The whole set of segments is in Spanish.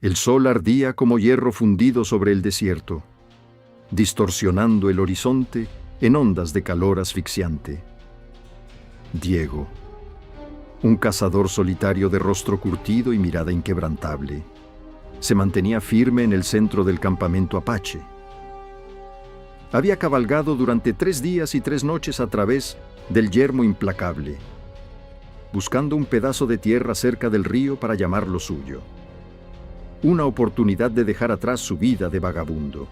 El sol ardía como hierro fundido sobre el desierto, distorsionando el horizonte en ondas de calor asfixiante. Diego, un cazador solitario de rostro curtido y mirada inquebrantable, se mantenía firme en el centro del campamento apache. Había cabalgado durante 3 días y 3 noches a través del yermo implacable, buscando un pedazo de tierra cerca del río para llamarlo suyo. Una oportunidad de dejar atrás su vida de vagabundo.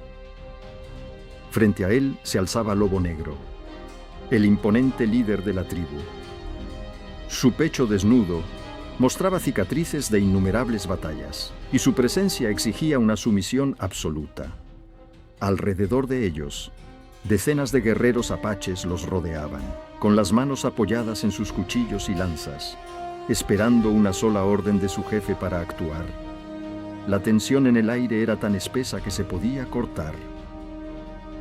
Frente a él se alzaba Lobo Negro, el imponente líder de la tribu. Su pecho desnudo mostraba cicatrices de innumerables batallas, y su presencia exigía una sumisión absoluta. Alrededor de ellos, decenas de guerreros apaches los rodeaban, con las manos apoyadas en sus cuchillos y lanzas, esperando una sola orden de su jefe para actuar. La tensión en el aire era tan espesa que se podía cortar.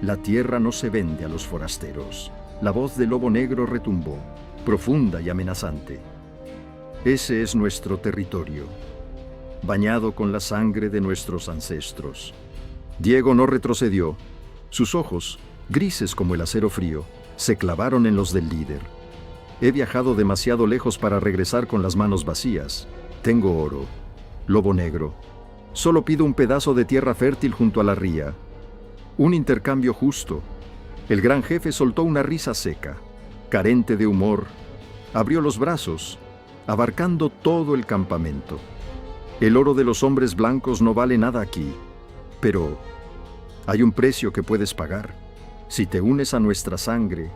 La tierra no se vende a los forasteros. La voz de Lobo Negro retumbó, profunda y amenazante. Ese es nuestro territorio, bañado con la sangre de nuestros ancestros. Diego no retrocedió. Sus ojos, grises como el acero frío, se clavaron en los del líder. He viajado demasiado lejos para regresar con las manos vacías. Tengo oro, Lobo Negro. Solo pido un pedazo de tierra fértil junto a la ría. Un intercambio justo. El gran jefe soltó una risa seca, carente de humor. Abrió los brazos, abarcando todo el campamento. El oro de los hombres blancos no vale nada aquí, pero hay un precio que puedes pagar. Si te unes a nuestra sangre,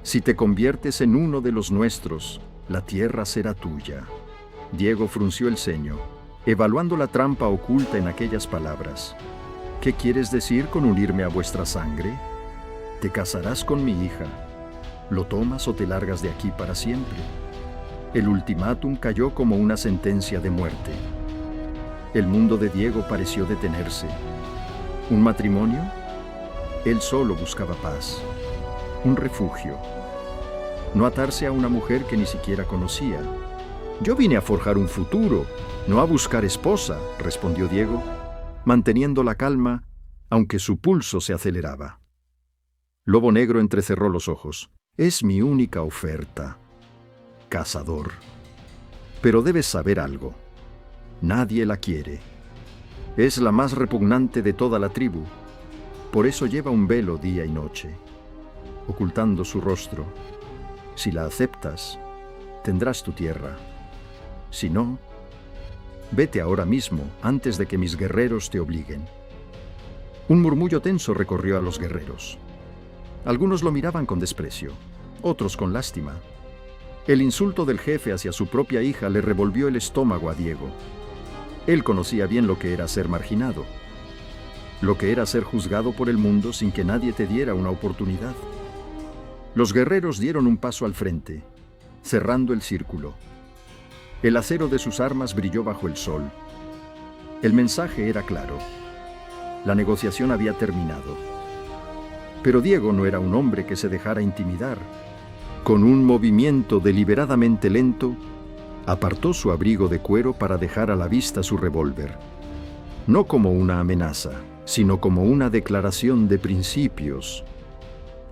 si te conviertes en uno de los nuestros, la tierra será tuya. Diego frunció el ceño, evaluando la trampa oculta en aquellas palabras. ¿Qué quieres decir con unirme a vuestra sangre? Te casarás con mi hija. ¿Lo tomas o te largas de aquí para siempre? El ultimátum cayó como una sentencia de muerte. El mundo de Diego pareció detenerse. ¿Un matrimonio? Él solo buscaba paz, un refugio. No atarse a una mujer que ni siquiera conocía. Yo vine a forjar un futuro, no a buscar esposa, respondió Diego, manteniendo la calma, aunque su pulso se aceleraba. Lobo Negro entrecerró los ojos. Es mi única oferta, cazador. Pero debes saber algo. Nadie la quiere. Es la más repugnante de toda la tribu. Por eso lleva un velo día y noche, ocultando su rostro. Si la aceptas, tendrás tu tierra. Si no, vete ahora mismo, antes de que mis guerreros te obliguen. Un murmullo tenso recorrió a los guerreros. Algunos lo miraban con desprecio, otros con lástima. El insulto del jefe hacia su propia hija le revolvió el estómago a Diego. Él conocía bien lo que era ser marginado, lo que era ser juzgado por el mundo sin que nadie te diera una oportunidad. Los guerreros dieron un paso al frente, cerrando el círculo. El acero de sus armas brilló bajo el sol. El mensaje era claro. La negociación había terminado. Pero Diego no era un hombre que se dejara intimidar. Con un movimiento deliberadamente lento, apartó su abrigo de cuero para dejar a la vista su revólver. No como una amenaza, sino como una declaración de principios.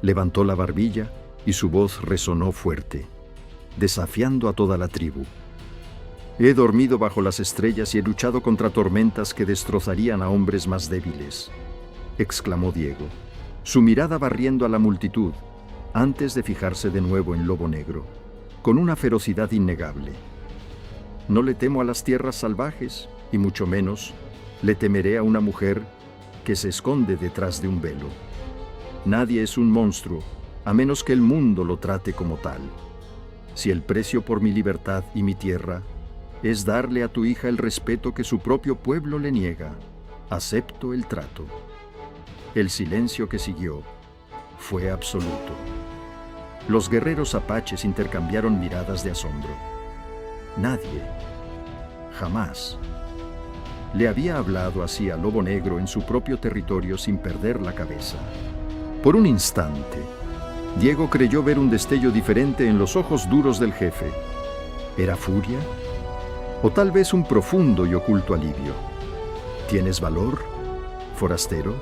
Levantó la barbilla y su voz resonó fuerte, desafiando a toda la tribu. He dormido bajo las estrellas y he luchado contra tormentas que destrozarían a hombres más débiles, exclamó Diego, su mirada barriendo a la multitud, antes de fijarse de nuevo en Lobo Negro, con una ferocidad innegable. No le temo a las tierras salvajes, y mucho menos le temeré a una mujer que se esconde detrás de un velo. Nadie es un monstruo, a menos que el mundo lo trate como tal. Si el precio por mi libertad y mi tierra es darle a tu hija el respeto que su propio pueblo le niega, acepto el trato. El silencio que siguió fue absoluto. Los guerreros apaches intercambiaron miradas de asombro. Nadie, jamás, le había hablado así a Lobo Negro en su propio territorio sin perder la cabeza. Por un instante, Diego creyó ver un destello diferente en los ojos duros del jefe. ¿Era furia? O tal vez un profundo y oculto alivio. ¿Tienes valor, forastero?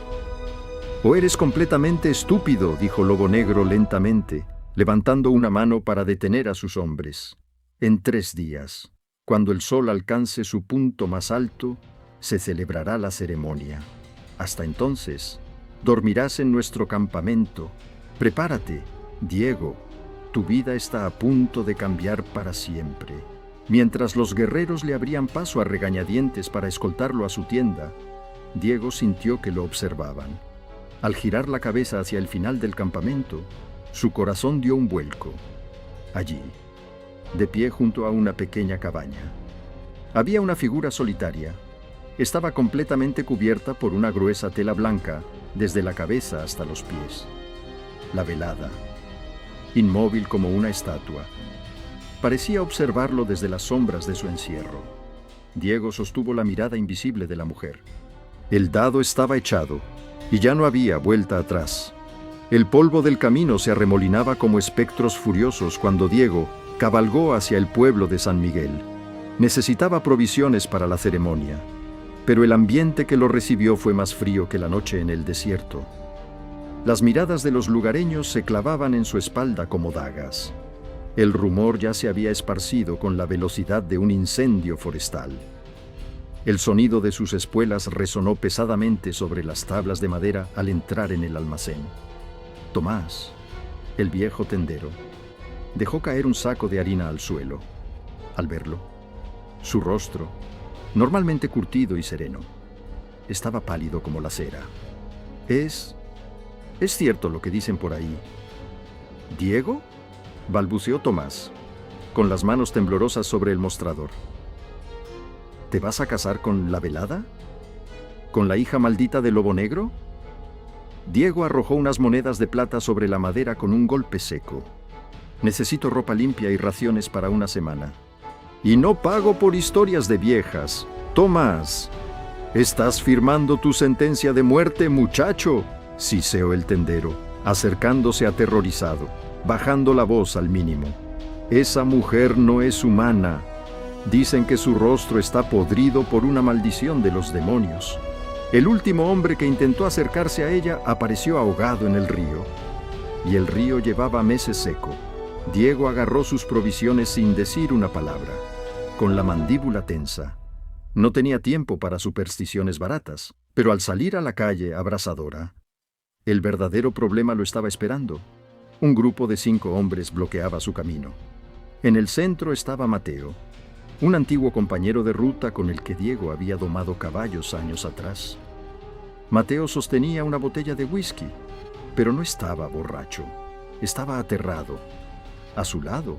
¿O eres completamente estúpido?, dijo Lobo Negro lentamente, levantando una mano para detener a sus hombres. En 3 días, cuando el sol alcance su punto más alto, se celebrará la ceremonia. Hasta entonces, dormirás en nuestro campamento. Prepárate, Diego, tu vida está a punto de cambiar para siempre. Mientras los guerreros le abrían paso a regañadientes para escoltarlo a su tienda, Diego sintió que lo observaban. Al girar la cabeza hacia el final del campamento, su corazón dio un vuelco. Allí, de pie junto a una pequeña cabaña, había una figura solitaria. Estaba completamente cubierta por una gruesa tela blanca desde la cabeza hasta los pies. La velada, inmóvil como una estatua, parecía observarlo desde las sombras de su encierro. Diego sostuvo la mirada invisible de la mujer. El dado estaba echado y ya no había vuelta atrás. El polvo del camino se arremolinaba como espectros furiosos cuando Diego cabalgó hacia el pueblo de San Miguel. Necesitaba provisiones para la ceremonia, pero el ambiente que lo recibió fue más frío que la noche en el desierto. Las miradas de los lugareños se clavaban en su espalda como dagas. El rumor ya se había esparcido con la velocidad de un incendio forestal. El sonido de sus espuelas resonó pesadamente sobre las tablas de madera al entrar en el almacén. Tomás, el viejo tendero, dejó caer un saco de harina al suelo. Al verlo, su rostro, normalmente curtido y sereno, estaba pálido como la cera. Es cierto lo que dicen por ahí. ¿Diego?, balbuceó Tomás, con las manos temblorosas sobre el mostrador. ¿Te vas a casar con la velada? ¿Con la hija maldita del Lobo Negro? Diego arrojó unas monedas de plata sobre la madera con un golpe seco. Necesito ropa limpia y raciones para una semana. Y no pago por historias de viejas. Tomás, ¿estás firmando tu sentencia de muerte, muchacho?, siseó el tendero, acercándose aterrorizado, bajando la voz al mínimo. Esa mujer no es humana. Dicen que su rostro está podrido por una maldición de los demonios. El último hombre que intentó acercarse a ella apareció ahogado en el río. Y el río llevaba meses seco. Diego agarró sus provisiones sin decir una palabra, con la mandíbula tensa. No tenía tiempo para supersticiones baratas, pero al salir a la calle abrasadora, el verdadero problema lo estaba esperando. Un grupo de 5 hombres bloqueaba su camino. En el centro estaba Mateo, un antiguo compañero de ruta con el que Diego había domado caballos años atrás. Mateo sostenía una botella de whisky, pero no estaba borracho, estaba aterrado. A su lado,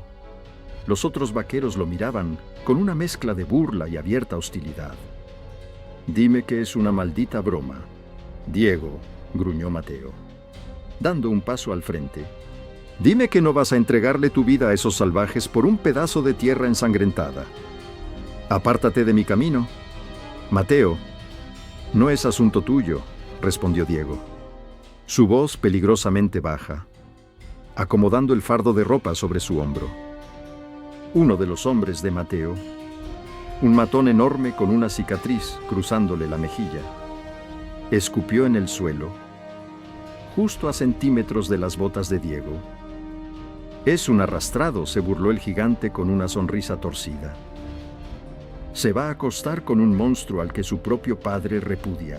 los otros vaqueros lo miraban con una mezcla de burla y abierta hostilidad. «Dime que es una maldita broma, Diego», gruñó Mateo, dando un paso al frente. «Dime que no vas a entregarle tu vida a esos salvajes por un pedazo de tierra ensangrentada. Apártate de mi camino». «Mateo, no es asunto tuyo», respondió Diego, su voz peligrosamente baja, acomodando el fardo de ropa sobre su hombro. Uno de los hombres de Mateo, un matón enorme con una cicatriz cruzándole la mejilla, escupió en el suelo, justo a centímetros de las botas de Diego. «Es un arrastrado», se burló el gigante con una sonrisa torcida. «Se va a acostar con un monstruo al que su propio padre repudia.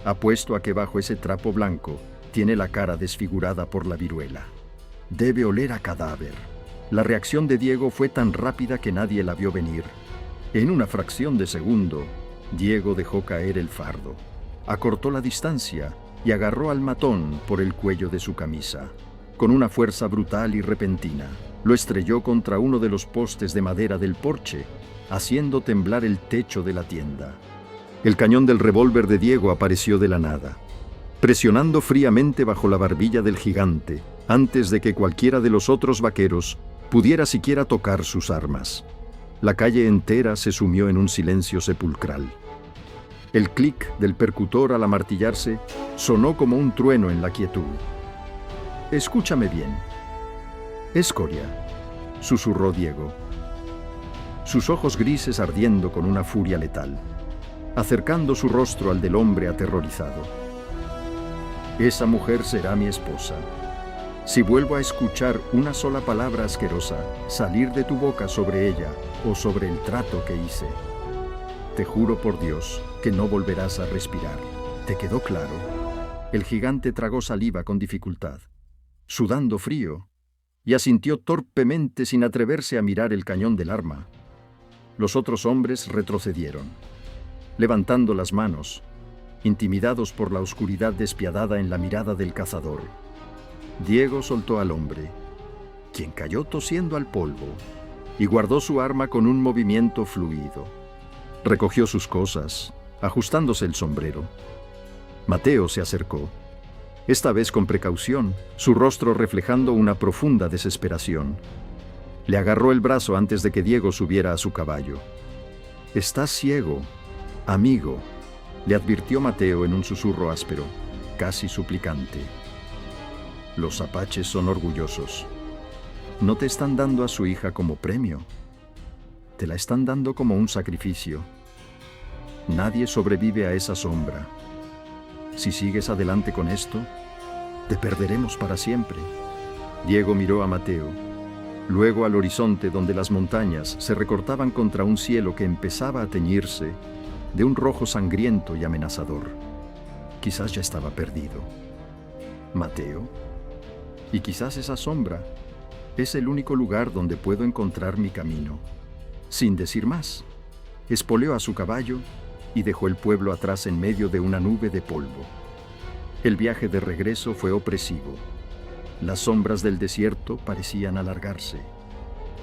Apuesto a que bajo ese trapo blanco tiene la cara desfigurada por la viruela. Debe oler a cadáver». La reacción de Diego fue tan rápida que nadie la vio venir. En una fracción de segundo, Diego dejó caer el fardo, acortó la distancia y agarró al matón por el cuello de su camisa. Con una fuerza brutal y repentina, lo estrelló contra uno de los postes de madera del porche, haciendo temblar el techo de la tienda. El cañón del revólver de Diego apareció de la nada, presionando fríamente bajo la barbilla del gigante, antes de que cualquiera de los otros vaqueros pudiera siquiera tocar sus armas. La calle entera se sumió en un silencio sepulcral. El clic del percutor al amartillarse sonó como un trueno en la quietud. «Escúchame bien. Escoria», susurró Diego, sus ojos grises ardiendo con una furia letal. acercando su rostro al del hombre aterrorizado. Esa mujer será mi esposa. Si vuelvo a escuchar una sola palabra asquerosa salir de tu boca sobre ella o sobre el trato que hice, te juro por Dios que no volverás a respirar. ¿Te quedó claro? El gigante tragó saliva con dificultad, sudando frío, y asintió torpemente sin atreverse a mirar el cañón del arma. Los otros hombres retrocedieron, levantando las manos, intimidados por la oscuridad despiadada en la mirada del cazador. Diego soltó al hombre, quien cayó tosiendo al polvo, y guardó su arma con un movimiento fluido. Recogió sus cosas, ajustándose el sombrero. Mateo se acercó, esta vez con precaución, su rostro reflejando una profunda desesperación. Le agarró el brazo antes de que Diego subiera a su caballo. «Estás ciego, amigo», le advirtió Mateo en un susurro áspero, casi suplicante. «Los apaches son orgullosos. No te están dando a su hija como premio. Te la están dando como un sacrificio. Nadie sobrevive a esa sombra. Si sigues adelante con esto, te perderemos para siempre». Diego miró a Mateo, luego al horizonte donde las montañas se recortaban contra un cielo que empezaba a teñirse de un rojo sangriento y amenazador. Quizás ya estaba perdido. «Mateo, y quizás esa sombra es el único lugar donde puedo encontrar mi camino». Sin decir más, espoleó a su caballo y dejó el pueblo atrás en medio de una nube de polvo. El viaje de regreso fue opresivo. Las sombras del desierto parecían alargarse,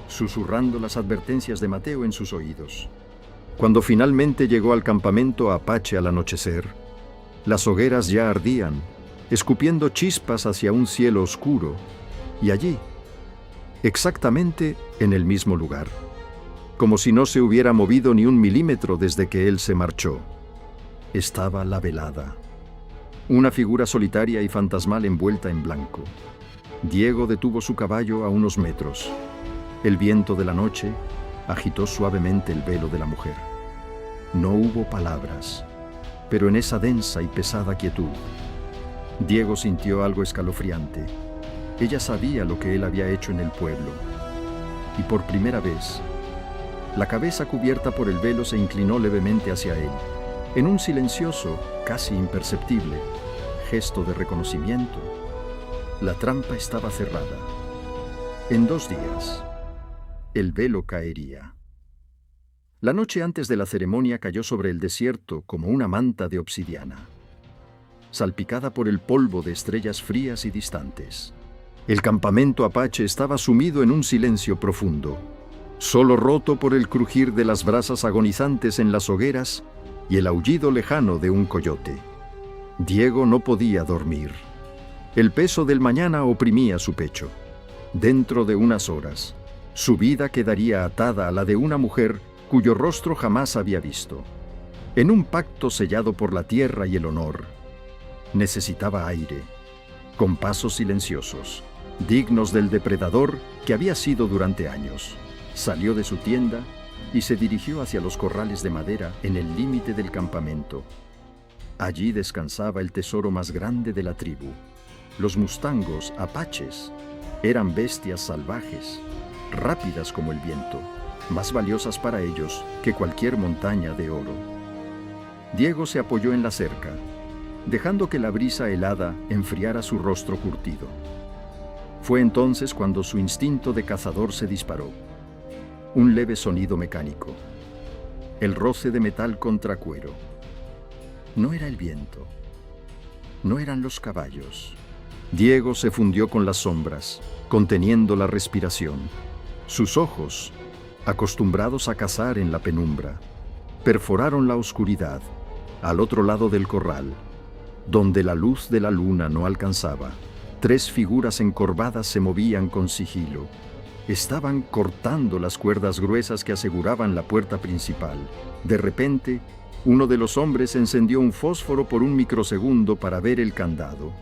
susurrando las advertencias de Mateo en sus oídos. Cuando finalmente llegó al campamento apache al anochecer, las hogueras ya ardían, escupiendo chispas hacia un cielo oscuro, y allí, exactamente en el mismo lugar, como si no se hubiera movido ni un milímetro desde que él se marchó, estaba la velada, una figura solitaria y fantasmal envuelta en blanco. Diego detuvo su caballo a unos metros. El viento de la noche agitó suavemente el velo de la mujer. No hubo palabras, pero en esa densa y pesada quietud, Diego sintió algo escalofriante. Ella sabía lo que él había hecho en el pueblo, y por primera vez, la cabeza cubierta por el velo se inclinó levemente hacia él, en un silencioso, casi imperceptible, gesto de reconocimiento. La trampa estaba cerrada. En 2 días, el velo caería. La noche antes de la ceremonia cayó sobre el desierto como una manta de obsidiana, salpicada por el polvo de estrellas frías y distantes. El campamento apache estaba sumido en un silencio profundo, solo roto por el crujir de las brasas agonizantes en las hogueras y el aullido lejano de un coyote. Diego no podía dormir. El peso del mañana oprimía su pecho. Dentro de unas horas, su vida quedaría atada a la de una mujer cuyo rostro jamás había visto. En un pacto sellado por la tierra y el honor, necesitaba aire, con pasos silenciosos, dignos del depredador que había sido durante años. Salió de su tienda y se dirigió hacia los corrales de madera en el límite del campamento. Allí descansaba el tesoro más grande de la tribu. Los mustangos apaches eran bestias salvajes, rápidas como el viento, más valiosas para ellos que cualquier montaña de oro. Diego se apoyó en la cerca, dejando que la brisa helada enfriara su rostro curtido. Fue entonces cuando su instinto de cazador se disparó. Un leve sonido mecánico, el roce de metal contra cuero. No era el viento, no eran los caballos. Diego se fundió con las sombras, conteniendo la respiración. Sus ojos, acostumbrados a cazar en la penumbra, perforaron la oscuridad al otro lado del corral, donde la luz de la luna no alcanzaba. 3 figuras encorvadas se movían con sigilo. Estaban cortando las cuerdas gruesas que aseguraban la puerta principal. De repente, uno de los hombres encendió un fósforo por un microsegundo para ver el candado.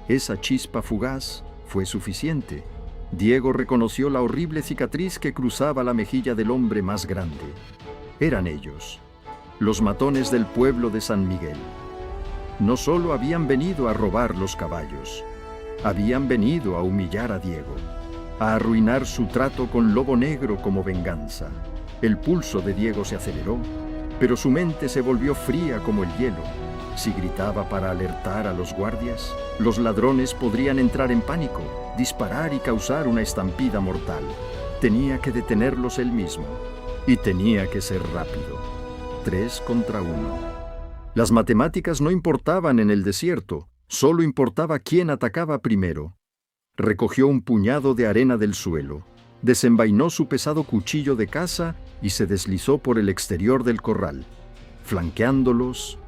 Esa chispa fugaz fue suficiente. Diego reconoció la horrible cicatriz que cruzaba la mejilla del hombre más grande. Eran ellos. los matones del pueblo de San Miguel. No solo habían venido a robar los caballos, habían venido a humillar a Diego, a arruinar su trato con Lobo Negro como venganza. El pulso de Diego se aceleró, pero su mente se volvió fría como el hielo. Si gritaba para alertar a los guardias, los ladrones podrían entrar en pánico, disparar y causar una estampida mortal. Tenía que detenerlos él mismo, y tenía que ser rápido. 3 contra 1. Las matemáticas no importaban en el desierto, solo importaba quién atacaba primero. Recogió un puñado de arena del suelo, desenvainó su pesado cuchillo de caza y se deslizó por el exterior del corral, flanqueándolos.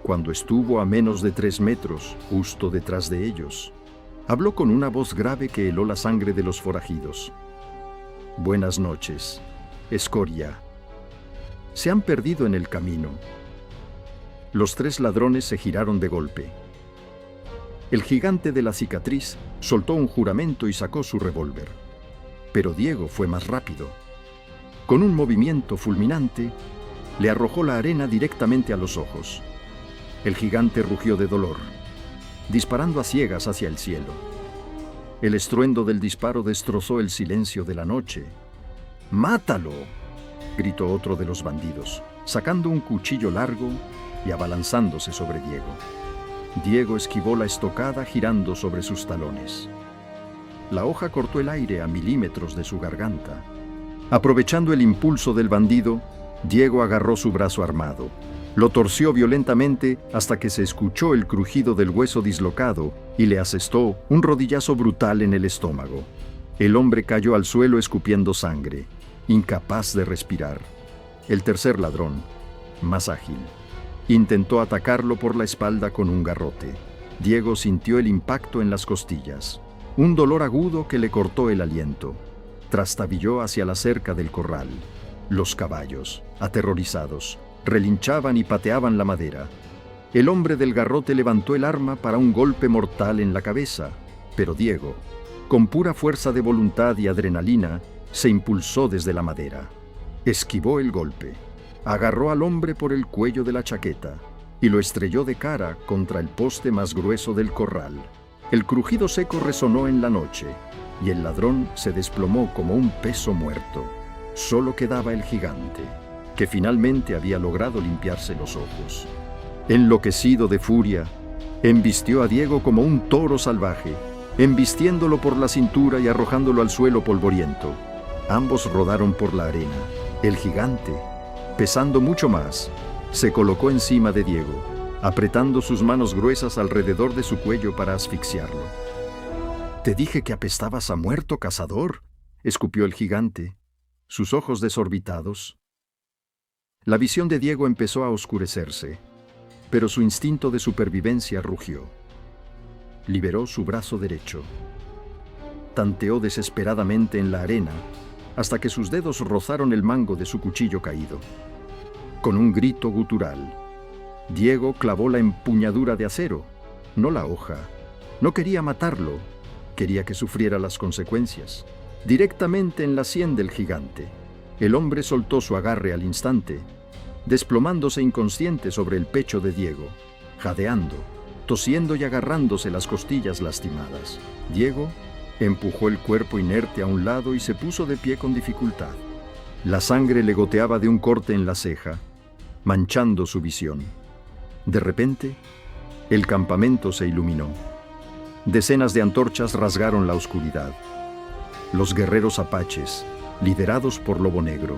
Cuando estuvo a menos de 3 metros, justo detrás de ellos, habló con una voz grave que heló la sangre de los forajidos. Buenas noches, escoria. Se han perdido en el camino. Los 3 ladrones se giraron de golpe. El gigante de la cicatriz soltó un juramento y sacó su revólver. Pero Diego fue más rápido. Con un movimiento fulminante, le arrojó la arena directamente a los ojos. El gigante rugió de dolor, disparando a ciegas hacia el cielo. El estruendo del disparo destrozó el silencio de la noche. ¡Mátalo!, gritó otro de los bandidos, sacando un cuchillo largo y abalanzándose sobre Diego. Diego esquivó la estocada girando sobre sus talones. La hoja cortó el aire a milímetros de su garganta. Aprovechando el impulso del bandido, Diego agarró su brazo armado. Lo torció violentamente hasta que se escuchó el crujido del hueso dislocado y le asestó un rodillazo brutal en el estómago. El hombre cayó al suelo escupiendo sangre, incapaz de respirar. El tercer ladrón, más ágil, intentó atacarlo por la espalda con un garrote. Diego sintió el impacto en las costillas, un dolor agudo que le cortó el aliento. Trastabilló hacia la cerca del corral. Los caballos, aterrorizados, relinchaban y pateaban la madera. El hombre del garrote levantó el arma para un golpe mortal en la cabeza, pero Diego, con pura fuerza de voluntad y adrenalina, se impulsó desde la madera. Esquivó el golpe, agarró al hombre por el cuello de la chaqueta y lo estrelló de cara contra el poste más grueso del corral. El crujido seco resonó en la noche y el ladrón se desplomó como un peso muerto. Solo quedaba el gigante, que finalmente había logrado limpiarse los ojos. Enloquecido de furia, embistió a Diego como un toro salvaje, embistiéndolo por la cintura y arrojándolo al suelo polvoriento. Ambos rodaron por la arena. El gigante, pesando mucho más, se colocó encima de Diego, apretando sus manos gruesas alrededor de su cuello para asfixiarlo. «Te dije que apestabas a muerto, cazador», escupió el gigante, sus ojos desorbitados. La visión de Diego empezó a oscurecerse, pero su instinto de supervivencia rugió. Liberó su brazo derecho. Tanteó desesperadamente en la arena hasta que sus dedos rozaron el mango de su cuchillo caído. Con un grito gutural, Diego clavó la empuñadura de acero, no la hoja. No quería matarlo, quería que sufriera las consecuencias, directamente en la sien del gigante. El hombre soltó su agarre al instante, desplomándose inconsciente sobre el pecho de Diego, jadeando, tosiendo y agarrándose las costillas lastimadas. Diego empujó el cuerpo inerte a un lado y se puso de pie con dificultad. La sangre le goteaba de un corte en la ceja, manchando su visión. De repente, el campamento se iluminó. Decenas de antorchas rasgaron la oscuridad. Los guerreros apaches, liderados por Lobo Negro,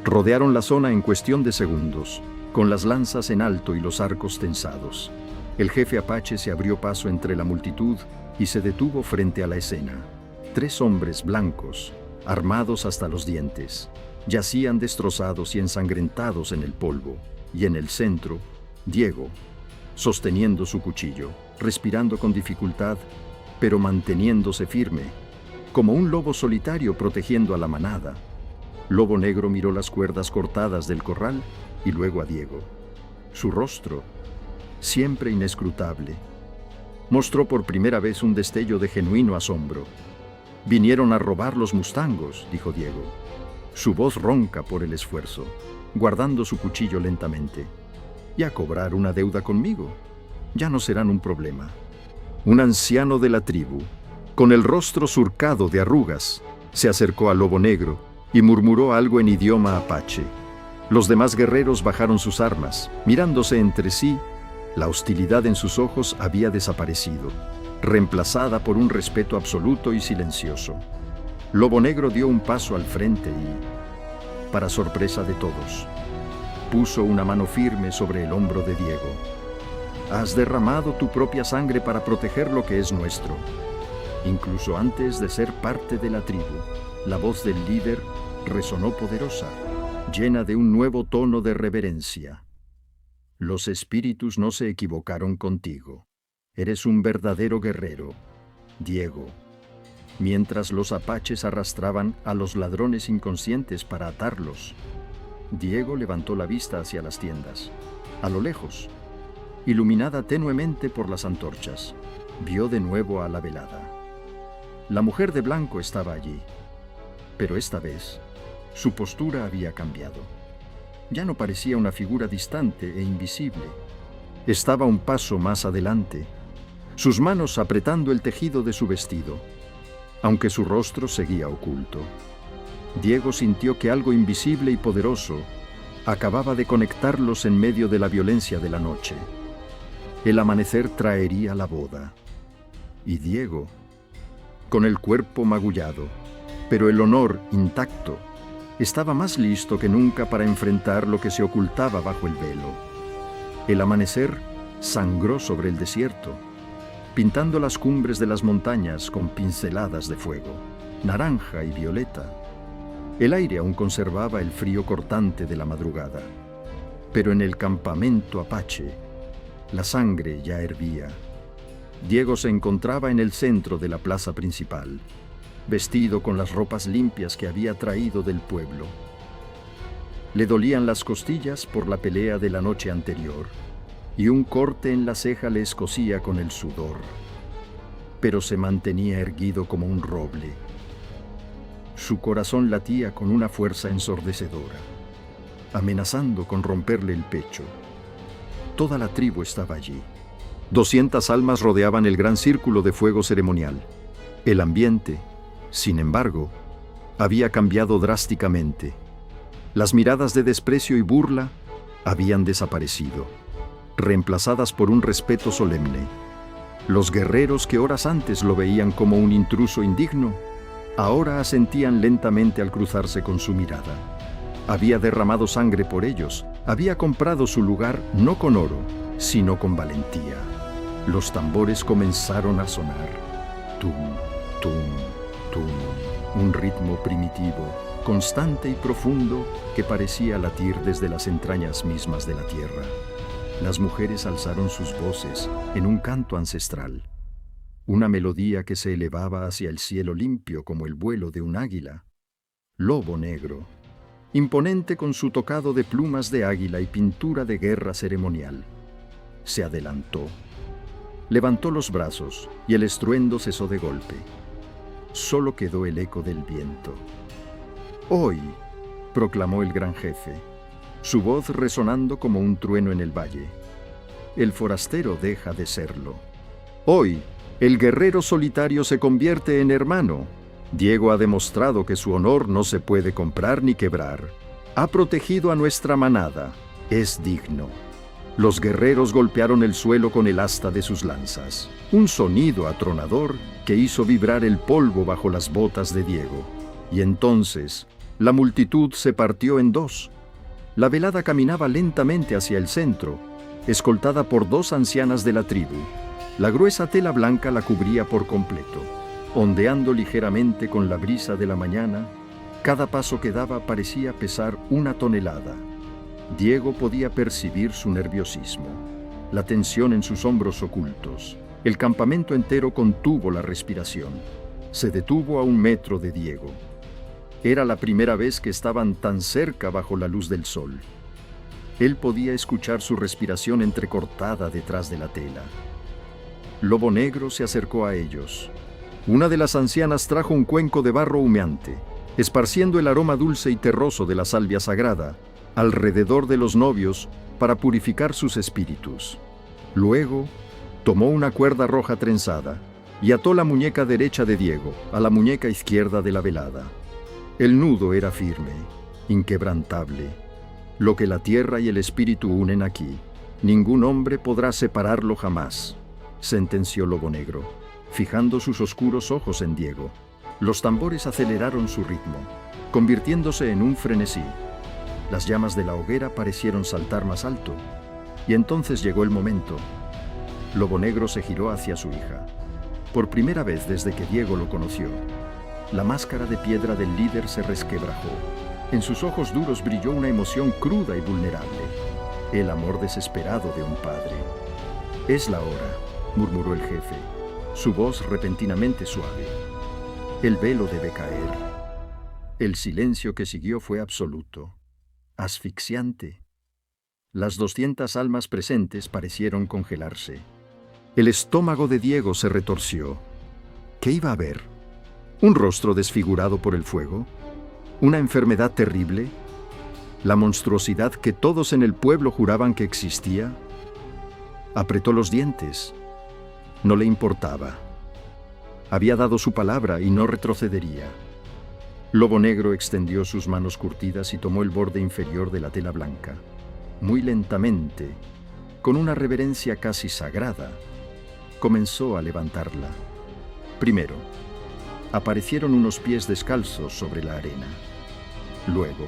rodearon la zona en cuestión de segundos, con las lanzas en alto y los arcos tensados. El jefe apache se abrió paso entre la multitud y se detuvo frente a la escena. 3 hombres blancos, armados hasta los dientes, yacían destrozados y ensangrentados en el polvo, y en el centro, Diego, sosteniendo su cuchillo, respirando con dificultad, pero manteniéndose firme, como un lobo solitario protegiendo a la manada. Lobo Negro miró las cuerdas cortadas del corral y luego a Diego. Su rostro, siempre inescrutable, mostró por primera vez un destello de genuino asombro. «Vinieron a robar los mustangos», dijo Diego, su voz ronca por el esfuerzo. guardando su cuchillo lentamente. «Y a cobrar una deuda conmigo. Ya no serán un problema». Un anciano de la tribu, con el rostro surcado de arrugas, se acercó al lobo negro y murmuró algo en idioma apache. Los demás guerreros bajaron sus armas. Mirándose entre sí, la hostilidad en sus ojos había desaparecido, reemplazada por un respeto absoluto y silencioso. Lobo Negro dio un paso al frente y, para sorpresa de todos, puso una mano firme sobre el hombro de Diego. «Has derramado tu propia sangre para proteger lo que es nuestro». Incluso antes de ser parte de la tribu, la voz del líder resonó poderosa, llena de un nuevo tono de reverencia. «Los espíritus no se equivocaron contigo. Eres un verdadero guerrero, Diego». Mientras los apaches arrastraban a los ladrones inconscientes para atarlos, Diego levantó la vista hacia las tiendas. A lo lejos, iluminada tenuemente por las antorchas, vio de nuevo a la velada. La mujer de blanco estaba allí, pero esta vez su postura había cambiado. Ya no parecía una figura distante e invisible. Estaba un paso más adelante, sus manos apretando el tejido de su vestido, aunque su rostro seguía oculto. Diego sintió que algo invisible y poderoso acababa de conectarlos en medio de la violencia de la noche. El amanecer traería la boda. Y Diego, con el cuerpo magullado, pero el honor intacto, estaba más listo que nunca para enfrentar lo que se ocultaba bajo el velo. El amanecer sangró sobre el desierto, pintando las cumbres de las montañas con pinceladas de fuego, naranja y violeta. El aire aún conservaba el frío cortante de la madrugada, pero en el campamento apache, la sangre ya hervía. Diego se encontraba en el centro de la plaza principal, vestido con las ropas limpias que había traído del pueblo. Le dolían las costillas por la pelea de la noche anterior, y un corte en la ceja le escocía con el sudor. Pero se mantenía erguido como un roble. Su corazón latía con una fuerza ensordecedora, amenazando con romperle el pecho. Toda la tribu estaba allí. 200 almas rodeaban el gran círculo de fuego ceremonial. El ambiente, sin embargo, había cambiado drásticamente. Las miradas de desprecio y burla habían desaparecido, reemplazadas por un respeto solemne. Los guerreros que horas antes lo veían como un intruso indigno, ahora asentían lentamente al cruzarse con su mirada. Había derramado sangre por ellos, había comprado su lugar no con oro, sino con valentía. Los tambores comenzaron a sonar. Tum, tum, tum. Un ritmo primitivo, constante y profundo que parecía latir desde las entrañas mismas de la tierra. Las mujeres alzaron sus voces en un canto ancestral, una melodía que se elevaba hacia el cielo limpio como el vuelo de un águila. Lobo Negro, imponente con su tocado de plumas de águila y pintura de guerra ceremonial, se adelantó. Levantó los brazos y el estruendo cesó de golpe. Solo quedó el eco del viento. «Hoy», proclamó el gran jefe, su voz resonando como un trueno en el valle, «el forastero deja de serlo. Hoy, el guerrero solitario se convierte en hermano. Diego ha demostrado que su honor no se puede comprar ni quebrar. Ha protegido a nuestra manada. Es digno». Los guerreros golpearon el suelo con el asta de sus lanzas. Un sonido atronador que hizo vibrar el polvo bajo las botas de Diego. Y entonces, la multitud se partió en dos. La velada caminaba lentamente hacia el centro, escoltada por 2 ancianas de la tribu. La gruesa tela blanca la cubría por completo. Ondeando ligeramente con la brisa de la mañana, cada paso que daba parecía pesar 1 tonelada. Diego podía percibir su nerviosismo, la tensión en sus hombros ocultos. El campamento entero contuvo la respiración. Se detuvo a 1 metro de Diego. Era la primera vez que estaban tan cerca bajo la luz del sol. Él podía escuchar su respiración entrecortada detrás de la tela. Lobo Negro se acercó a ellos. Una de las ancianas trajo un cuenco de barro humeante. Esparciendo el aroma dulce y terroso de la salvia sagrada, alrededor de los novios para purificar sus espíritus. Luego, tomó una cuerda roja trenzada y ató la muñeca derecha de Diego a la muñeca izquierda de la velada. El nudo era firme, inquebrantable. Lo que la tierra y el espíritu unen aquí, ningún hombre podrá separarlo jamás, sentenció Lobo Negro, fijando sus oscuros ojos en Diego. Los tambores aceleraron su ritmo, convirtiéndose en un frenesí. Las llamas de la hoguera parecieron saltar más alto, y entonces llegó el momento. Lobo Negro se giró hacia su hija. Por primera vez desde que Diego lo conoció, la máscara de piedra del líder se resquebrajó. En sus ojos duros brilló una emoción cruda y vulnerable, el amor desesperado de un padre. «Es la hora», murmuró el jefe, su voz repentinamente suave. «El velo debe caer». El silencio que siguió fue absoluto, asfixiante. Las 200 almas presentes parecieron congelarse. El estómago de Diego se retorció. ¿Qué iba a ver? ¿Un rostro desfigurado por el fuego? ¿Una enfermedad terrible? ¿La monstruosidad que todos en el pueblo juraban que existía? Apretó los dientes. No le importaba. Había dado su palabra y no retrocedería. Lobo Negro extendió sus manos curtidas y tomó el borde inferior de la tela blanca. Muy lentamente, con una reverencia casi sagrada, comenzó a levantarla. Primero, aparecieron unos pies descalzos sobre la arena. Luego,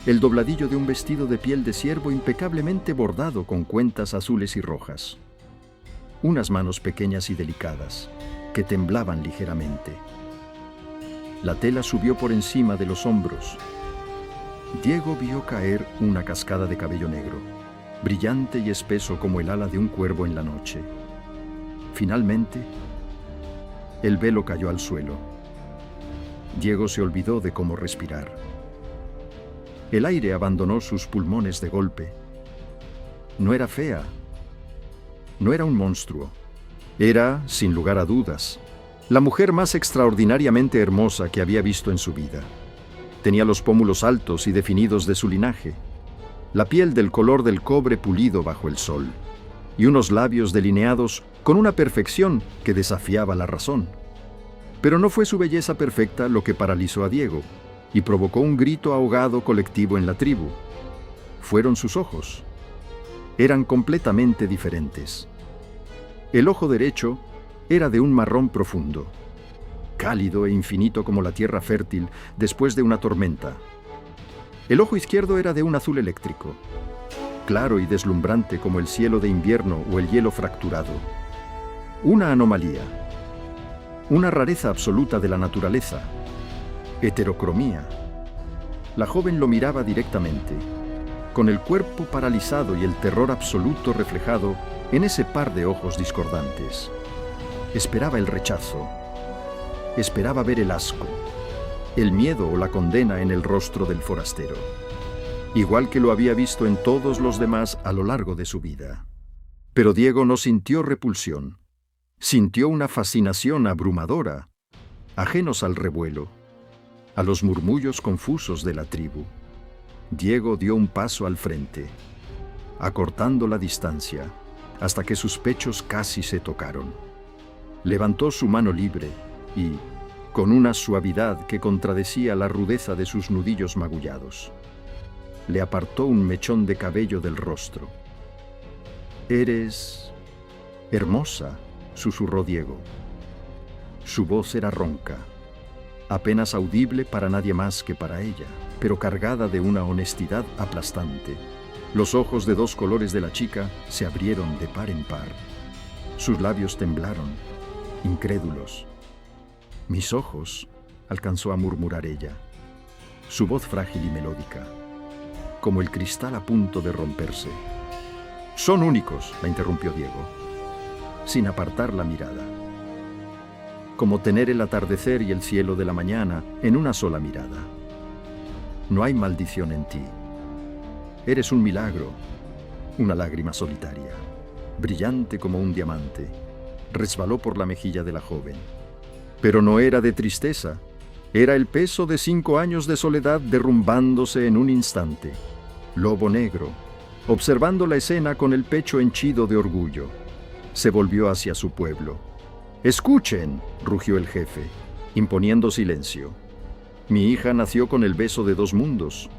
el dobladillo de un vestido de piel de ciervo impecablemente bordado con cuentas azules y rojas. Unas manos pequeñas y delicadas, que temblaban ligeramente. La tela subió por encima de los hombros. Diego vio caer una cascada de cabello negro, brillante y espeso como el ala de un cuervo en la noche. Finalmente, el velo cayó al suelo. Diego se olvidó de cómo respirar. El aire abandonó sus pulmones de golpe. No era fea. No era un monstruo. Era, sin lugar a dudas, la mujer más extraordinariamente hermosa que había visto en su vida. Tenía los pómulos altos y definidos de su linaje, la piel del color del cobre pulido bajo el sol, y unos labios delineados con una perfección que desafiaba la razón. Pero no fue su belleza perfecta lo que paralizó a Diego y provocó un grito ahogado colectivo en la tribu. Fueron sus ojos. Eran completamente diferentes. El ojo derecho era de un marrón profundo, cálido e infinito como la tierra fértil después de una tormenta. El ojo izquierdo era de un azul eléctrico, claro y deslumbrante como el cielo de invierno o el hielo fracturado. Una anomalía, una rareza absoluta de la naturaleza, heterocromía. La joven lo miraba directamente, con el cuerpo paralizado y el terror absoluto reflejado en ese par de ojos discordantes. Esperaba el rechazo, esperaba ver el asco, el miedo o la condena en el rostro del forastero, igual que lo había visto en todos los demás a lo largo de su vida. Pero Diego no sintió repulsión, sintió una fascinación abrumadora, ajenos al revuelo, a los murmullos confusos de la tribu. Diego dio un paso al frente, acortando la distancia, hasta que sus pechos casi se tocaron. Levantó su mano libre y, con una suavidad que contradecía la rudeza de sus nudillos magullados, le apartó un mechón de cabello del rostro. «Eres hermosa», susurró Diego. Su voz era ronca, apenas audible para nadie más que para ella, pero cargada de una honestidad aplastante. Los ojos de dos colores de la chica se abrieron de par en par. Sus labios temblaron, incrédulos. «Mis ojos», alcanzó a murmurar ella, su voz frágil y melódica, como el cristal a punto de romperse. «Son únicos», la interrumpió Diego, sin apartar la mirada. Como tener el atardecer y el cielo de la mañana en una sola mirada. No hay maldición en ti. Eres un milagro, una lágrima solitaria, brillante como un diamante, resbaló por la mejilla de la joven. Pero no era de tristeza, era el peso de 5 años de soledad derrumbándose en un instante. Lobo Negro, observando la escena con el pecho henchido de orgullo, se volvió hacia su pueblo. «¡Escuchen!», rugió el jefe, imponiendo silencio. «Mi hija nació con el beso de dos mundos.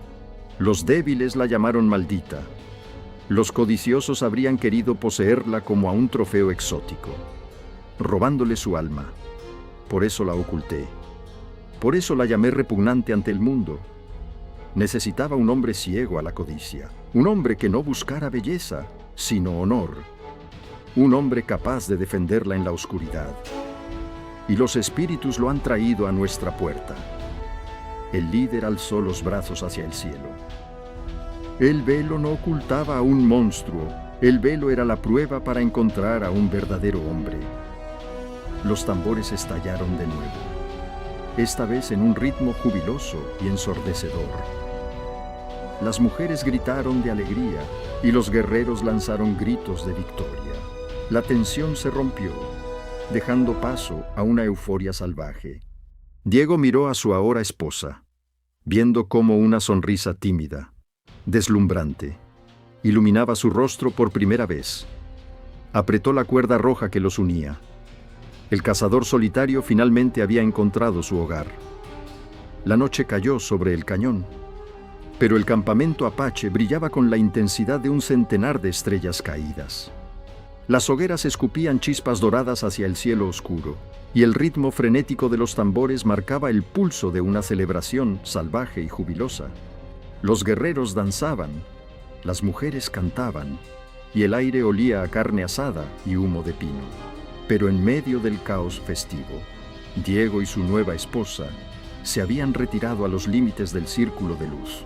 Los débiles la llamaron maldita. Los codiciosos habrían querido poseerla como a un trofeo exótico, robándole su alma. Por eso la oculté. Por eso la llamé repugnante ante el mundo. Necesitaba un hombre ciego a la codicia, un hombre que no buscara belleza, sino honor, un hombre capaz de defenderla en la oscuridad. Y los espíritus lo han traído a nuestra puerta». El líder alzó los brazos hacia el cielo. El velo no ocultaba a un monstruo, el velo era la prueba para encontrar a un verdadero hombre. Los tambores estallaron de nuevo, esta vez en un ritmo jubiloso y ensordecedor. Las mujeres gritaron de alegría y los guerreros lanzaron gritos de victoria. La tensión se rompió, dejando paso a una euforia salvaje. Diego miró a su ahora esposa, viendo cómo una sonrisa tímida, deslumbrante, iluminaba su rostro por primera vez. Apretó la cuerda roja que los unía. El cazador solitario finalmente había encontrado su hogar. La noche cayó sobre el cañón, pero el campamento apache brillaba con la intensidad de un centenar de estrellas caídas. Las hogueras escupían chispas doradas hacia el cielo oscuro, y el ritmo frenético de los tambores marcaba el pulso de una celebración salvaje y jubilosa. Los guerreros danzaban, las mujeres cantaban, y el aire olía a carne asada y humo de pino. Pero en medio del caos festivo, Diego y su nueva esposa se habían retirado a los límites del círculo de luz.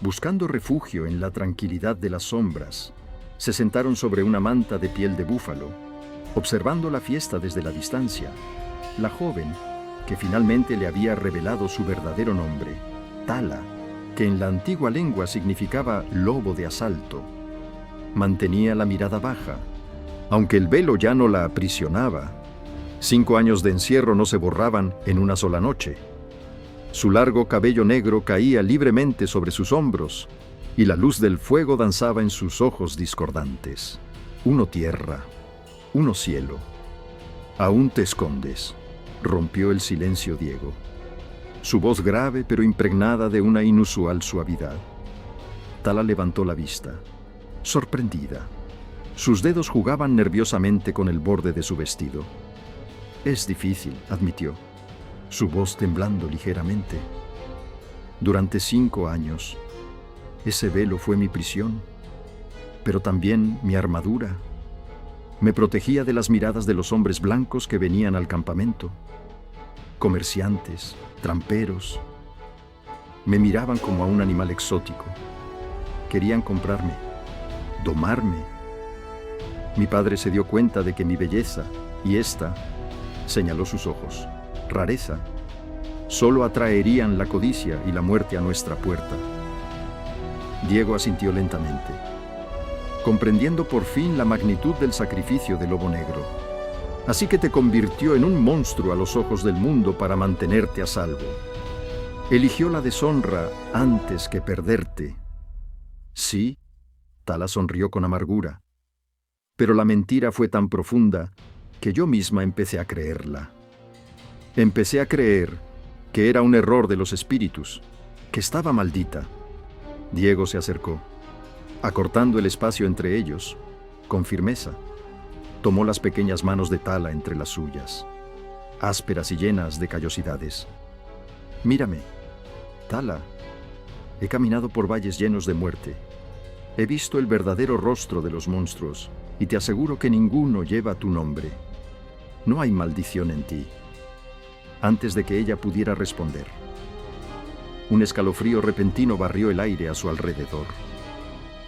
Buscando refugio en la tranquilidad de las sombras, se sentaron sobre una manta de piel de búfalo, observando la fiesta desde la distancia. La joven, que finalmente le había revelado su verdadero nombre, Tala, que en la antigua lengua significaba lobo de asalto, mantenía la mirada baja, aunque el velo ya no la aprisionaba. 5 años de encierro no se borraban en una sola noche. Su largo cabello negro caía libremente sobre sus hombros, y la luz del fuego danzaba en sus ojos discordantes. Uno tierra, uno cielo. «Aún te escondes», rompió el silencio Diego, su voz grave pero impregnada de una inusual suavidad. Tala levantó la vista, sorprendida. Sus dedos jugaban nerviosamente con el borde de su vestido. «Es difícil», admitió, su voz temblando ligeramente. «Durante 5 años, ese velo fue mi prisión, pero también mi armadura. Me protegía de las miradas de los hombres blancos que venían al campamento. Comerciantes, tramperos. Me miraban como a un animal exótico. Querían comprarme, domarme. Mi padre se dio cuenta de que mi belleza, y esta, señaló sus ojos, rareza, solo atraerían la codicia y la muerte a nuestra puerta». Diego asintió lentamente, comprendiendo por fin la magnitud del sacrificio del Lobo Negro. «Así que te convirtió en un monstruo a los ojos del mundo para mantenerte a salvo. Eligió la deshonra antes que perderte». «Sí», Tala sonrió con amargura, «pero la mentira fue tan profunda que yo misma empecé a creerla. Empecé a creer que era un error de los espíritus, que estaba maldita». Diego se acercó, acortando el espacio entre ellos, con firmeza. Tomó las pequeñas manos de Tala entre las suyas, ásperas y llenas de callosidades. «Mírame, Tala, he caminado por valles llenos de muerte. He visto el verdadero rostro de los monstruos, y te aseguro que ninguno lleva tu nombre. No hay maldición en ti». Antes de que ella pudiera responder, un escalofrío repentino barrió el aire a su alrededor,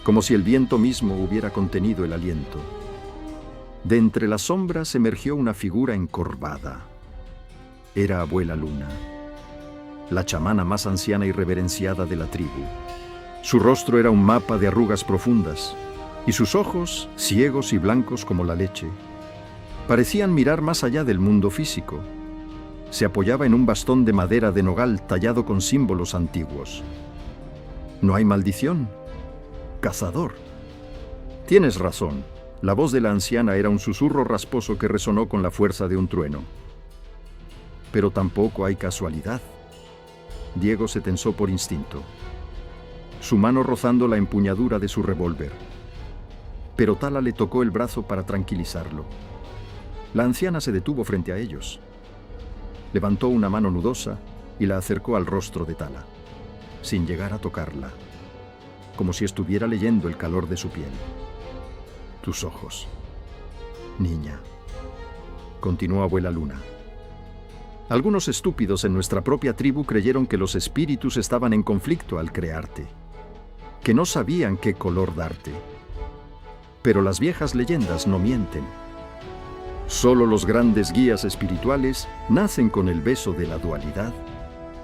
como si el viento mismo hubiera contenido el aliento. De entre las sombras emergió una figura encorvada. Era Abuela Luna, la chamana más anciana y reverenciada de la tribu. Su rostro era un mapa de arrugas profundas, y sus ojos, ciegos y blancos como la leche, parecían mirar más allá del mundo físico. Se apoyaba en un bastón de madera de nogal tallado con símbolos antiguos. «No hay maldición», Cazador. Tienes razón. La voz de la anciana era un susurro rasposo que resonó con la fuerza de un trueno. Pero tampoco hay casualidad. Diego se tensó por instinto, su mano rozando la empuñadura de su revólver. Pero Tala le tocó el brazo para tranquilizarlo. La anciana se detuvo frente a ellos. Levantó una mano nudosa y la acercó al rostro de Tala, sin llegar a tocarla, como si estuviera leyendo el calor de su piel. Tus ojos, niña, continuó Abuela Luna. Algunos estúpidos en nuestra propia tribu creyeron que los espíritus estaban en conflicto al crearte, que no sabían qué color darte. Pero las viejas leyendas no mienten. Solo los grandes guías espirituales nacen con el beso de la dualidad.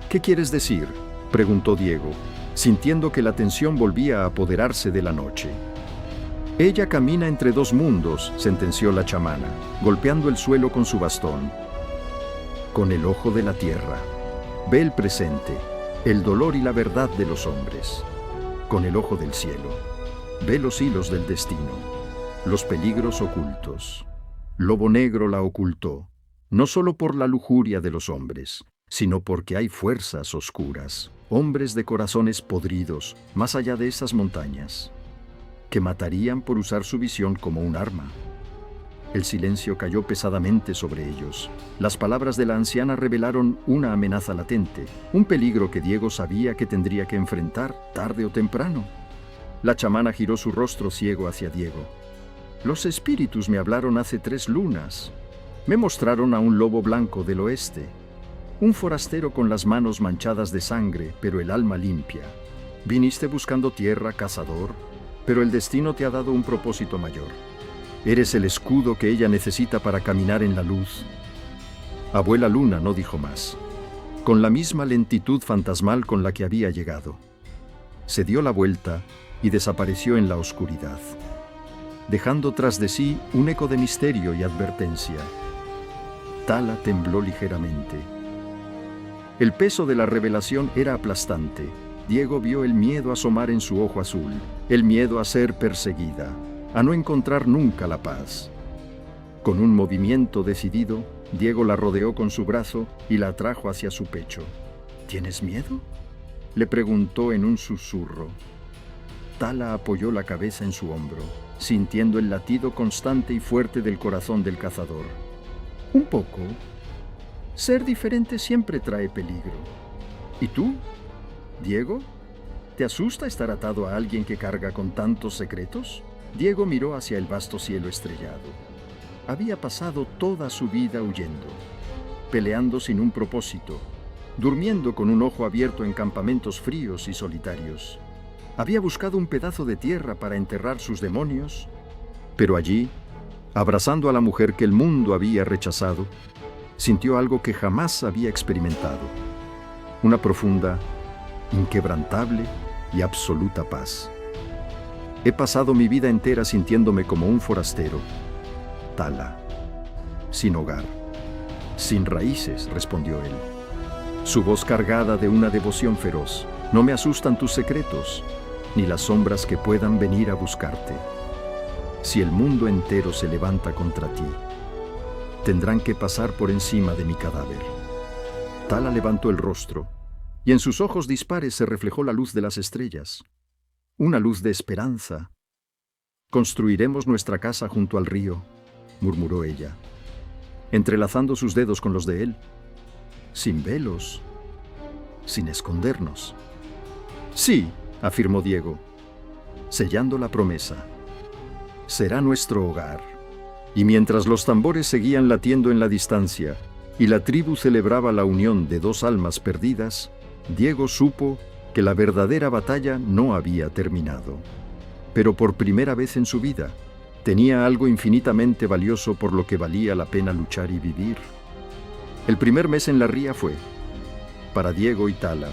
¿Qué quieres decir?, preguntó Diego, sintiendo que la tensión volvía a apoderarse de la noche. Ella camina entre dos mundos, sentenció la chamana, golpeando el suelo con su bastón. Con el ojo de la tierra, ve el presente, el dolor y la verdad de los hombres. Con el ojo del cielo, ve los hilos del destino, los peligros ocultos. Lobo Negro la ocultó, no solo por la lujuria de los hombres, sino porque hay fuerzas oscuras, hombres de corazones podridos, más allá de esas montañas, que matarían por usar su visión como un arma. El silencio cayó pesadamente sobre ellos. Las palabras de la anciana revelaron una amenaza latente, un peligro que Diego sabía que tendría que enfrentar tarde o temprano. La chamana giró su rostro ciego hacia Diego. Los espíritus me hablaron hace 3 lunas. Me mostraron a un lobo blanco del oeste, un forastero con las manos manchadas de sangre, pero el alma limpia. Viniste buscando tierra, cazador, pero el destino te ha dado un propósito mayor. Eres el escudo que ella necesita para caminar en la luz. Abuela Luna no dijo más, con la misma lentitud fantasmal con la que había llegado. Se dio la vuelta y desapareció en la oscuridad, dejando tras de sí un eco de misterio y advertencia. Tala tembló ligeramente. El peso de la revelación era aplastante. Diego vio el miedo asomar en su ojo azul, el miedo a ser perseguida, a no encontrar nunca la paz. Con un movimiento decidido, Diego la rodeó con su brazo y la atrajo hacia su pecho. ¿Tienes miedo?, le preguntó en un susurro. Tala apoyó la cabeza en su hombro, sintiendo el latido constante y fuerte del corazón del cazador. Un poco. Ser diferente siempre trae peligro. ¿Y tú, Diego? ¿Te asusta estar atado a alguien que carga con tantos secretos? Diego miró hacia el vasto cielo estrellado. Había pasado toda su vida huyendo, peleando sin un propósito, durmiendo con un ojo abierto en campamentos fríos y solitarios. Había buscado un pedazo de tierra para enterrar sus demonios, pero allí, abrazando a la mujer que el mundo había rechazado, sintió algo que jamás había experimentado: una profunda, inquebrantable y absoluta paz. He pasado mi vida entera sintiéndome como un forastero, Tala, sin hogar, sin raíces, respondió él. Su voz cargada de una devoción feroz. No me asustan tus secretos, ni las sombras que puedan venir a buscarte. Si el mundo entero se levanta contra ti, tendrán que pasar por encima de mi cadáver. Tala levantó el rostro, y en sus ojos dispares se reflejó la luz de las estrellas. Una luz de esperanza. Construiremos nuestra casa junto al río, murmuró ella, entrelazando sus dedos con los de él, sin velos, sin escondernos. Sí, afirmó Diego, sellando la promesa. Será nuestro hogar. Y mientras los tambores seguían latiendo en la distancia y la tribu celebraba la unión de 2 almas perdidas, Diego supo que la verdadera batalla no había terminado. Pero por primera vez en su vida, tenía algo infinitamente valioso por lo que valía la pena luchar y vivir. El primer mes en la ría fue, para Diego y Tala,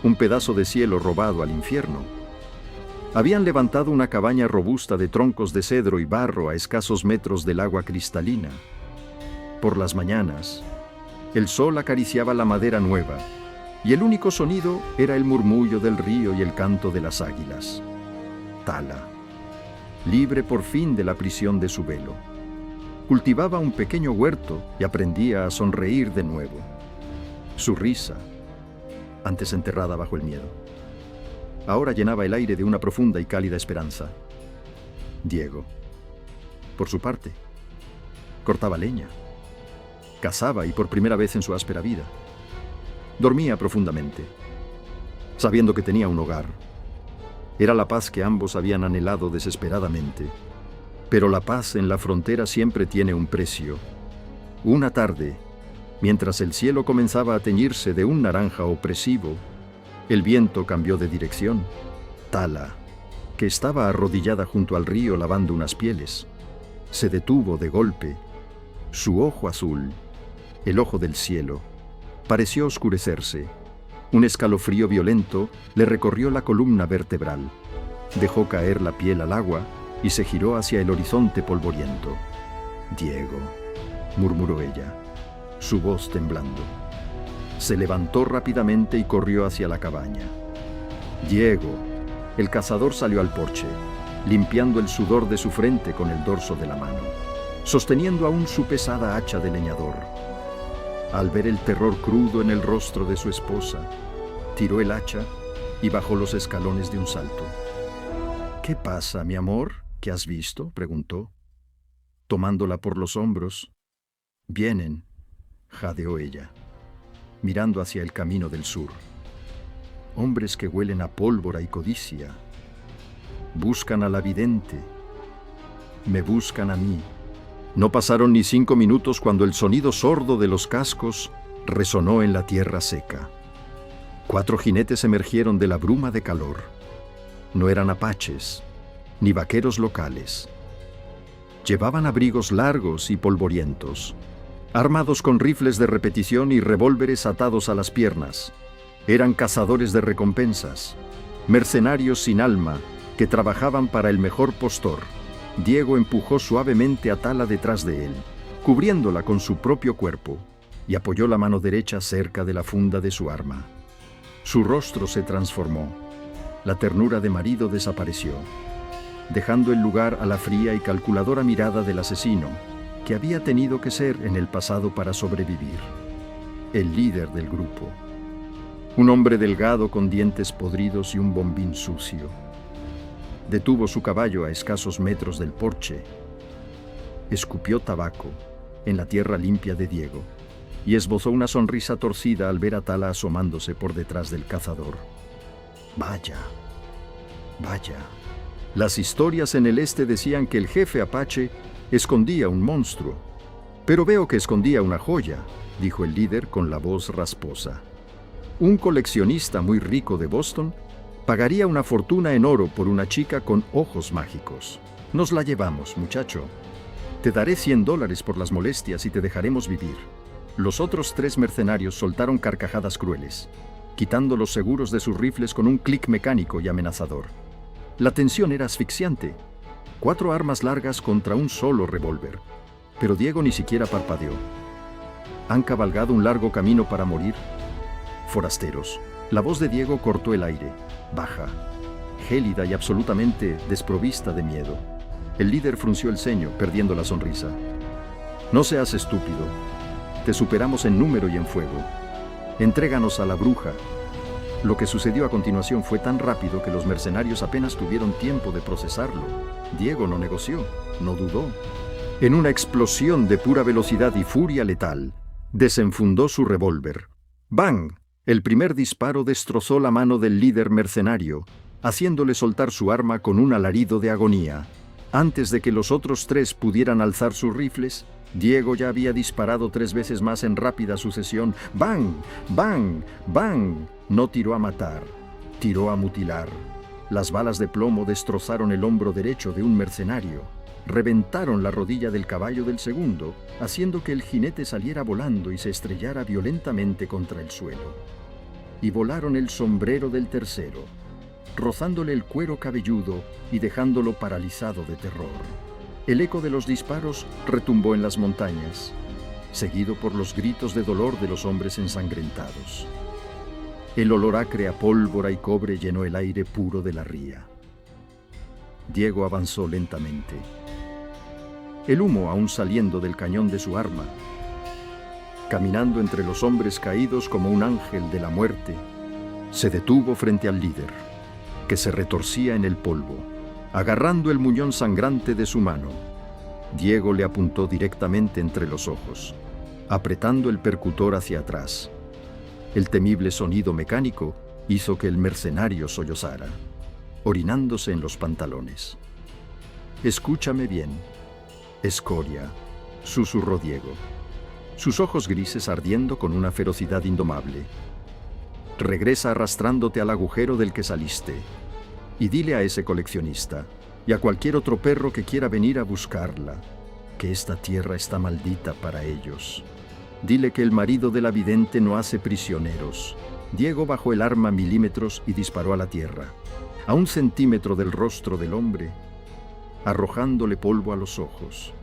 un pedazo de cielo robado al infierno. Habían levantado una cabaña robusta de troncos de cedro y barro a escasos metros del agua cristalina. Por las mañanas, el sol acariciaba la madera nueva, y el único sonido era el murmullo del río y el canto de las águilas. Tala, libre por fin de la prisión de su velo. Cultivaba un pequeño huerto y aprendía a sonreír de nuevo. Su risa, antes enterrada bajo el miedo, ahora llenaba el aire de una profunda y cálida esperanza. Diego, por su parte, cortaba leña, cazaba y por primera vez en su áspera vida. Dormía profundamente, sabiendo que tenía un hogar. Era la paz que ambos habían anhelado desesperadamente. Pero la paz en la frontera siempre tiene un precio. Una tarde, mientras el cielo comenzaba a teñirse de un naranja opresivo, el viento cambió de dirección. Tala, que estaba arrodillada junto al río lavando unas pieles, se detuvo de golpe. Su ojo azul, el ojo del cielo, pareció oscurecerse. Un escalofrío violento le recorrió la columna vertebral. Dejó caer la piel al agua y se giró hacia el horizonte polvoriento. «Diego», murmuró ella, su voz temblando. Se levantó rápidamente y corrió hacia la cabaña. «Diego». El cazador salió al porche, limpiando el sudor de su frente con el dorso de la mano, sosteniendo aún su pesada hacha de leñador. Al ver el terror crudo en el rostro de su esposa, tiró el hacha y bajó los escalones de un salto. «¿Qué pasa, mi amor? ¿Qué has visto?», preguntó, tomándola por los hombros. «Vienen», jadeó ella, mirando hacia el camino del sur. «Hombres que huelen a pólvora y codicia. Buscan a la vidente. Me buscan a mí». No pasaron ni 5 minutos cuando el sonido sordo de los cascos resonó en la tierra seca. 4 jinetes emergieron de la bruma de calor. No eran apaches, ni vaqueros locales. Llevaban abrigos largos y polvorientos, armados con rifles de repetición y revólveres atados a las piernas. Eran cazadores de recompensas, mercenarios sin alma que trabajaban para el mejor postor. Diego empujó suavemente a Tala detrás de él, cubriéndola con su propio cuerpo, y apoyó la mano derecha cerca de la funda de su arma. Su rostro se transformó. La ternura de marido desapareció, dejando el lugar a la fría y calculadora mirada del asesino, que había tenido que ser en el pasado para sobrevivir. El líder del grupo. Un hombre delgado con dientes podridos y un bombín sucio. Detuvo su caballo a escasos metros del porche. Escupió tabaco en la tierra limpia de Diego y esbozó una sonrisa torcida al ver a Tala asomándose por detrás del cazador. Vaya, vaya. Las historias en el este decían que el jefe apache escondía un monstruo. Pero veo que escondía una joya, dijo el líder con la voz rasposa. Un coleccionista muy rico de Boston pagaría una fortuna en oro por una chica con ojos mágicos. Nos la llevamos, muchacho. Te daré $100 por las molestias y te dejaremos vivir. Los otros 3 mercenarios soltaron carcajadas crueles, quitando los seguros de sus rifles con un clic mecánico y amenazador. La tensión era asfixiante. 4 armas largas contra un solo revólver. Pero Diego ni siquiera parpadeó. ¿Han cabalgado un largo camino para morir? Forasteros. La voz de Diego cortó el aire, baja, gélida y absolutamente desprovista de miedo. El líder frunció el ceño, perdiendo la sonrisa. No seas estúpido. Te superamos en número y en fuego. Entréganos a la bruja. Lo que sucedió a continuación fue tan rápido que los mercenarios apenas tuvieron tiempo de procesarlo. Diego no negoció, no dudó. En una explosión de pura velocidad y furia letal, desenfundó su revólver. ¡Bang! El primer disparo destrozó la mano del líder mercenario, haciéndole soltar su arma con un alarido de agonía. Antes de que los otros 3 pudieran alzar sus rifles, Diego ya había disparado 3 veces más en rápida sucesión. ¡Bang! ¡Bang! ¡Bang! No tiró a matar, tiró a mutilar. Las balas de plomo destrozaron el hombro derecho de un mercenario, reventaron la rodilla del caballo del segundo, haciendo que el jinete saliera volando y se estrellara violentamente contra el suelo. Y volaron el sombrero del tercero, rozándole el cuero cabelludo y dejándolo paralizado de terror. El eco de los disparos retumbó en las montañas, seguido por los gritos de dolor de los hombres ensangrentados. El olor acre a pólvora y cobre llenó el aire puro de la ría. Diego avanzó lentamente. El humo aún saliendo del cañón de su arma. Caminando entre los hombres caídos como un ángel de la muerte, se detuvo frente al líder, que se retorcía en el polvo, agarrando el muñón sangrante de su mano. Diego le apuntó directamente entre los ojos, apretando el percutor hacia atrás. El temible sonido mecánico hizo que el mercenario sollozara, orinándose en los pantalones. «Escúchame bien, escoria», susurró Diego, sus ojos grises ardiendo con una ferocidad indomable. «Regresa arrastrándote al agujero del que saliste, y dile a ese coleccionista, y a cualquier otro perro que quiera venir a buscarla, que esta tierra está maldita para ellos. Dile que el marido de la vidente no hace prisioneros». Diego bajó el arma milímetros y disparó a la tierra, a 1 centímetro del rostro del hombre, arrojándole polvo a los ojos.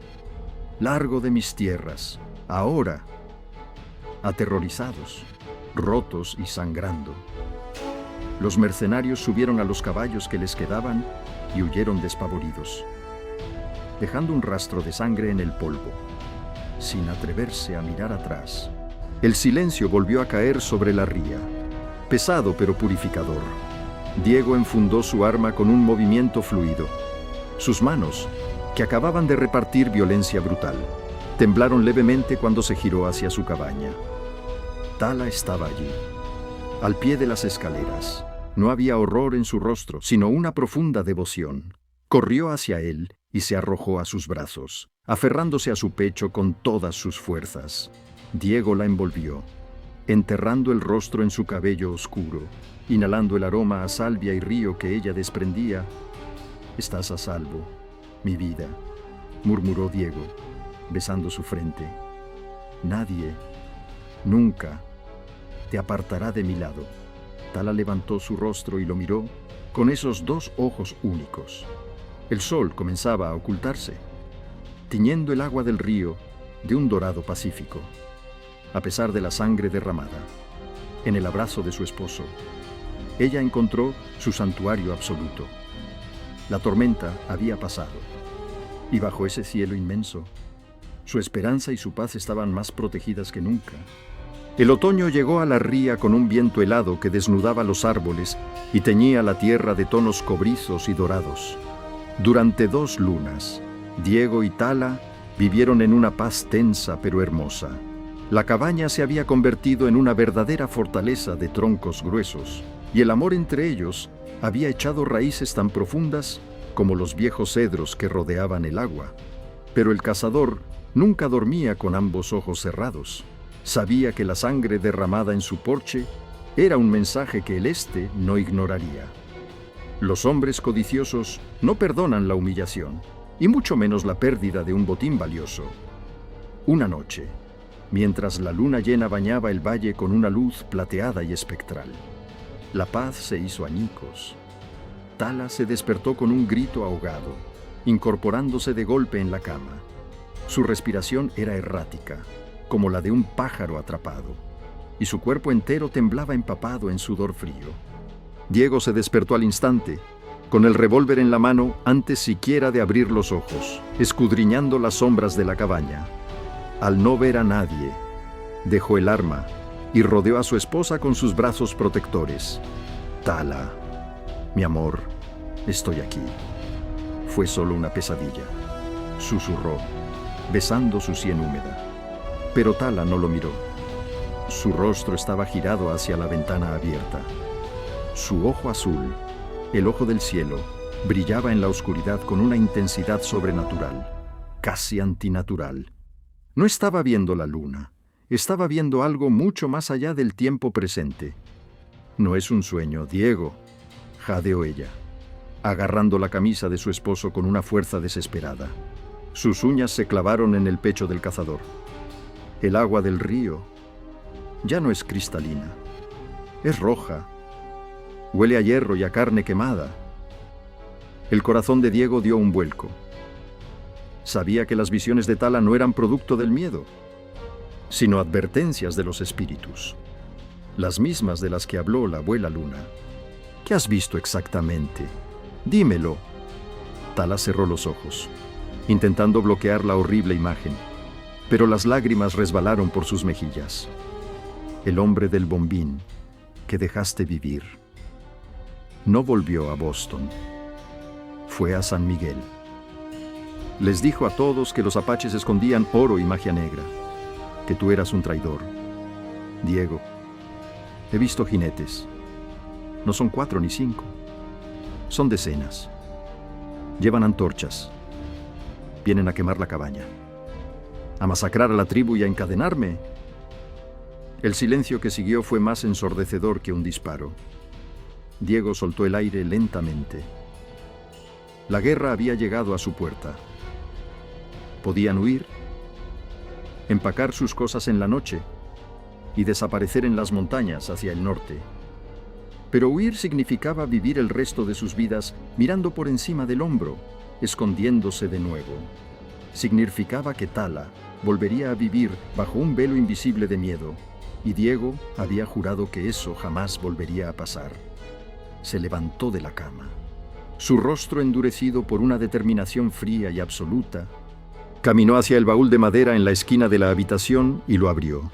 «Largo de mis tierras, ahora», aterrorizados, rotos y sangrando. Los mercenarios subieron a los caballos que les quedaban y huyeron despavoridos, dejando un rastro de sangre en el polvo, sin atreverse a mirar atrás. El silencio volvió a caer sobre la ría, pesado pero purificador. Diego enfundó su arma con un movimiento fluido. Sus manos, que acababan de repartir violencia brutal, temblaron levemente cuando se giró hacia su cabaña. Tala estaba allí, al pie de las escaleras. No había horror en su rostro, sino una profunda devoción. Corrió hacia él y se arrojó a sus brazos, aferrándose a su pecho con todas sus fuerzas. Diego la envolvió, enterrando el rostro en su cabello oscuro, inhalando el aroma a salvia y río que ella desprendía. «Estás a salvo, mi vida», murmuró Diego, besando su frente. «Nadie, nunca, te apartará de mi lado». Tala levantó su rostro y lo miró con esos 2 ojos únicos. El sol comenzaba a ocultarse, tiñendo el agua del río de un dorado pacífico. A pesar de la sangre derramada, en el abrazo de su esposo, ella encontró su santuario absoluto. La tormenta había pasado, y bajo ese cielo inmenso, su esperanza y su paz estaban más protegidas que nunca. El otoño llegó a la ría con un viento helado que desnudaba los árboles y teñía la tierra de tonos cobrizos y dorados. Durante 2 lunas, Diego y Tala vivieron en una paz tensa pero hermosa. La cabaña se había convertido en una verdadera fortaleza de troncos gruesos, y el amor entre ellos había echado raíces tan profundas como los viejos cedros que rodeaban el agua. Pero el cazador nunca dormía con ambos ojos cerrados. Sabía que la sangre derramada en su porche era un mensaje que el este no ignoraría. Los hombres codiciosos no perdonan la humillación, y mucho menos la pérdida de un botín valioso. Una noche, mientras la luna llena bañaba el valle con una luz plateada y espectral, la paz se hizo añicos. Tala se despertó con un grito ahogado, incorporándose de golpe en la cama. Su respiración era errática, como la de un pájaro atrapado, y su cuerpo entero temblaba empapado en sudor frío. Diego se despertó al instante, con el revólver en la mano antes siquiera de abrir los ojos, escudriñando las sombras de la cabaña. Al no ver a nadie, dejó el arma y rodeó a su esposa con sus brazos protectores. «Tala, mi amor, estoy aquí». «Fue solo una pesadilla», susurró, besando su sien húmeda. Pero Tala no lo miró. Su rostro estaba girado hacia la ventana abierta. Su ojo azul, el ojo del cielo, brillaba en la oscuridad con una intensidad sobrenatural, casi antinatural. No estaba viendo la luna, estaba viendo algo mucho más allá del tiempo presente. «No es un sueño, Diego», jadeó ella, agarrando la camisa de su esposo con una fuerza desesperada. Sus uñas se clavaron en el pecho del cazador. El agua del río ya no es cristalina, es roja. Huele a hierro y a carne quemada. El corazón de Diego dio un vuelco. Sabía que las visiones de Tala no eran producto del miedo, sino advertencias de los espíritus, las mismas de las que habló la abuela Luna. «¿Qué has visto exactamente? Dímelo». Tala cerró los ojos, intentando bloquear la horrible imagen, pero las lágrimas resbalaron por sus mejillas. El hombre del bombín que dejaste vivir no volvió a Boston. Fue a San Miguel. Les dijo a todos que los apaches escondían oro y magia negra, que tú eras un traidor. Diego, he visto jinetes. No son 4 ni 5. Son decenas. Llevan antorchas. Vienen a quemar la cabaña, a masacrar a la tribu y a encadenarme. El silencio que siguió fue más ensordecedor que un disparo. Diego soltó el aire lentamente. La guerra había llegado a su puerta. Podían huir, empacar sus cosas en la noche y desaparecer en las montañas hacia el norte. Pero huir significaba vivir el resto de sus vidas mirando por encima del hombro, escondiéndose de nuevo. Significaba que Tala volvería a vivir bajo un velo invisible de miedo, y Diego había jurado que eso jamás volvería a pasar. Se levantó de la cama. Su rostro endurecido por una determinación fría y absoluta, caminó hacia el baúl de madera en la esquina de la habitación y lo abrió.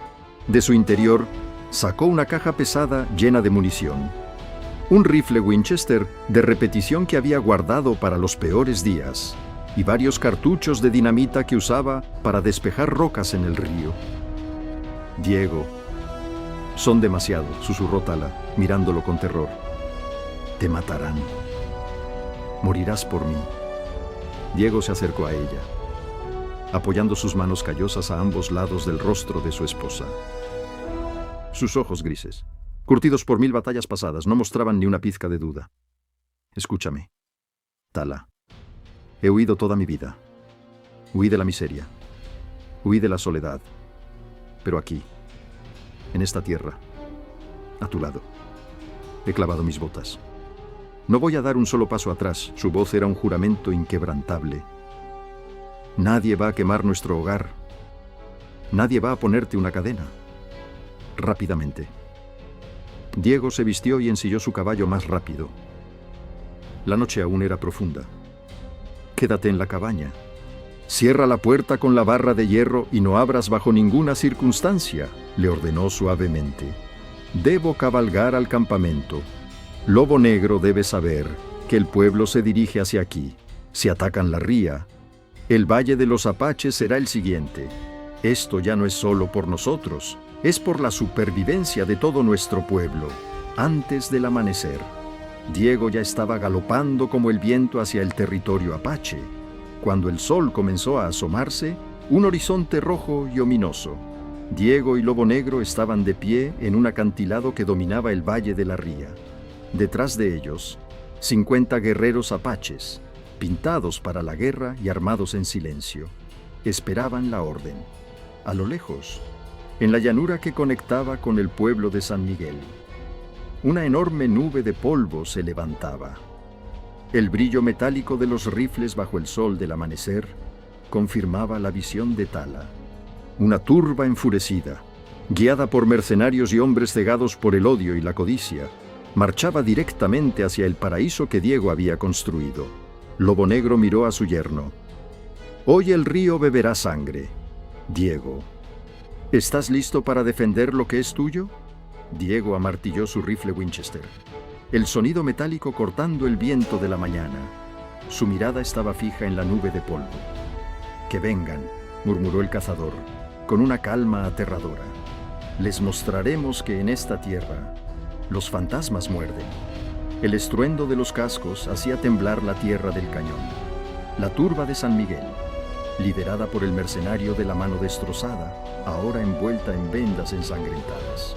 De su interior, sacó una caja pesada llena de munición. Un rifle Winchester de repetición que había guardado para los peores días, y varios cartuchos de dinamita que usaba para despejar rocas en el río. Diego, son demasiado, susurró Tala, mirándolo con terror. Te matarán. Morirás por mí. Diego se acercó a ella, apoyando sus manos callosas a ambos lados del rostro de su esposa. Sus ojos grises, curtidos por 1000 batallas pasadas, no mostraban ni una pizca de duda. Escúchame, Tala. He huido toda mi vida. Huí de la miseria. Huí de la soledad. Pero aquí, en esta tierra, a tu lado, he clavado mis botas. No voy a dar un solo paso atrás. Su voz era un juramento inquebrantable. Nadie va a quemar nuestro hogar. Nadie va a ponerte una cadena. Rápidamente. Diego se vistió y ensilló su caballo más rápido. La noche aún era profunda. Quédate en la cabaña. Cierra la puerta con la barra de hierro y no abras bajo ninguna circunstancia, le ordenó suavemente. Debo cabalgar al campamento. Lobo Negro debe saber que el pueblo se dirige hacia aquí. Si atacan la ría, el Valle de los Apaches será el siguiente. Esto ya no es solo por nosotros, es por la supervivencia de todo nuestro pueblo. Antes del amanecer, Diego ya estaba galopando como el viento hacia el territorio apache. Cuando el sol comenzó a asomarse, un horizonte rojo y ominoso. Diego y Lobo Negro estaban de pie en un acantilado que dominaba el Valle de la Ría. Detrás de ellos, 50 guerreros apaches, pintados para la guerra y armados en silencio, esperaban la orden. A lo lejos, en la llanura que conectaba con el pueblo de San Miguel, una enorme nube de polvo se levantaba. El brillo metálico de los rifles bajo el sol del amanecer confirmaba la visión de Tala. Una turba enfurecida, guiada por mercenarios y hombres cegados por el odio y la codicia, marchaba directamente hacia el paraíso que Diego había construido. Lobo Negro miró a su yerno. Hoy el río beberá sangre. Diego, ¿estás listo para defender lo que es tuyo? Diego amartilló su rifle Winchester, el sonido metálico cortando el viento de la mañana. Su mirada estaba fija en la nube de polvo. Que vengan, murmuró el cazador, con una calma aterradora. Les mostraremos que en esta tierra los fantasmas muerden. El estruendo de los cascos hacía temblar la tierra del cañón. La turba de San Miguel, liderada por el mercenario de la mano destrozada, ahora envuelta en vendas ensangrentadas,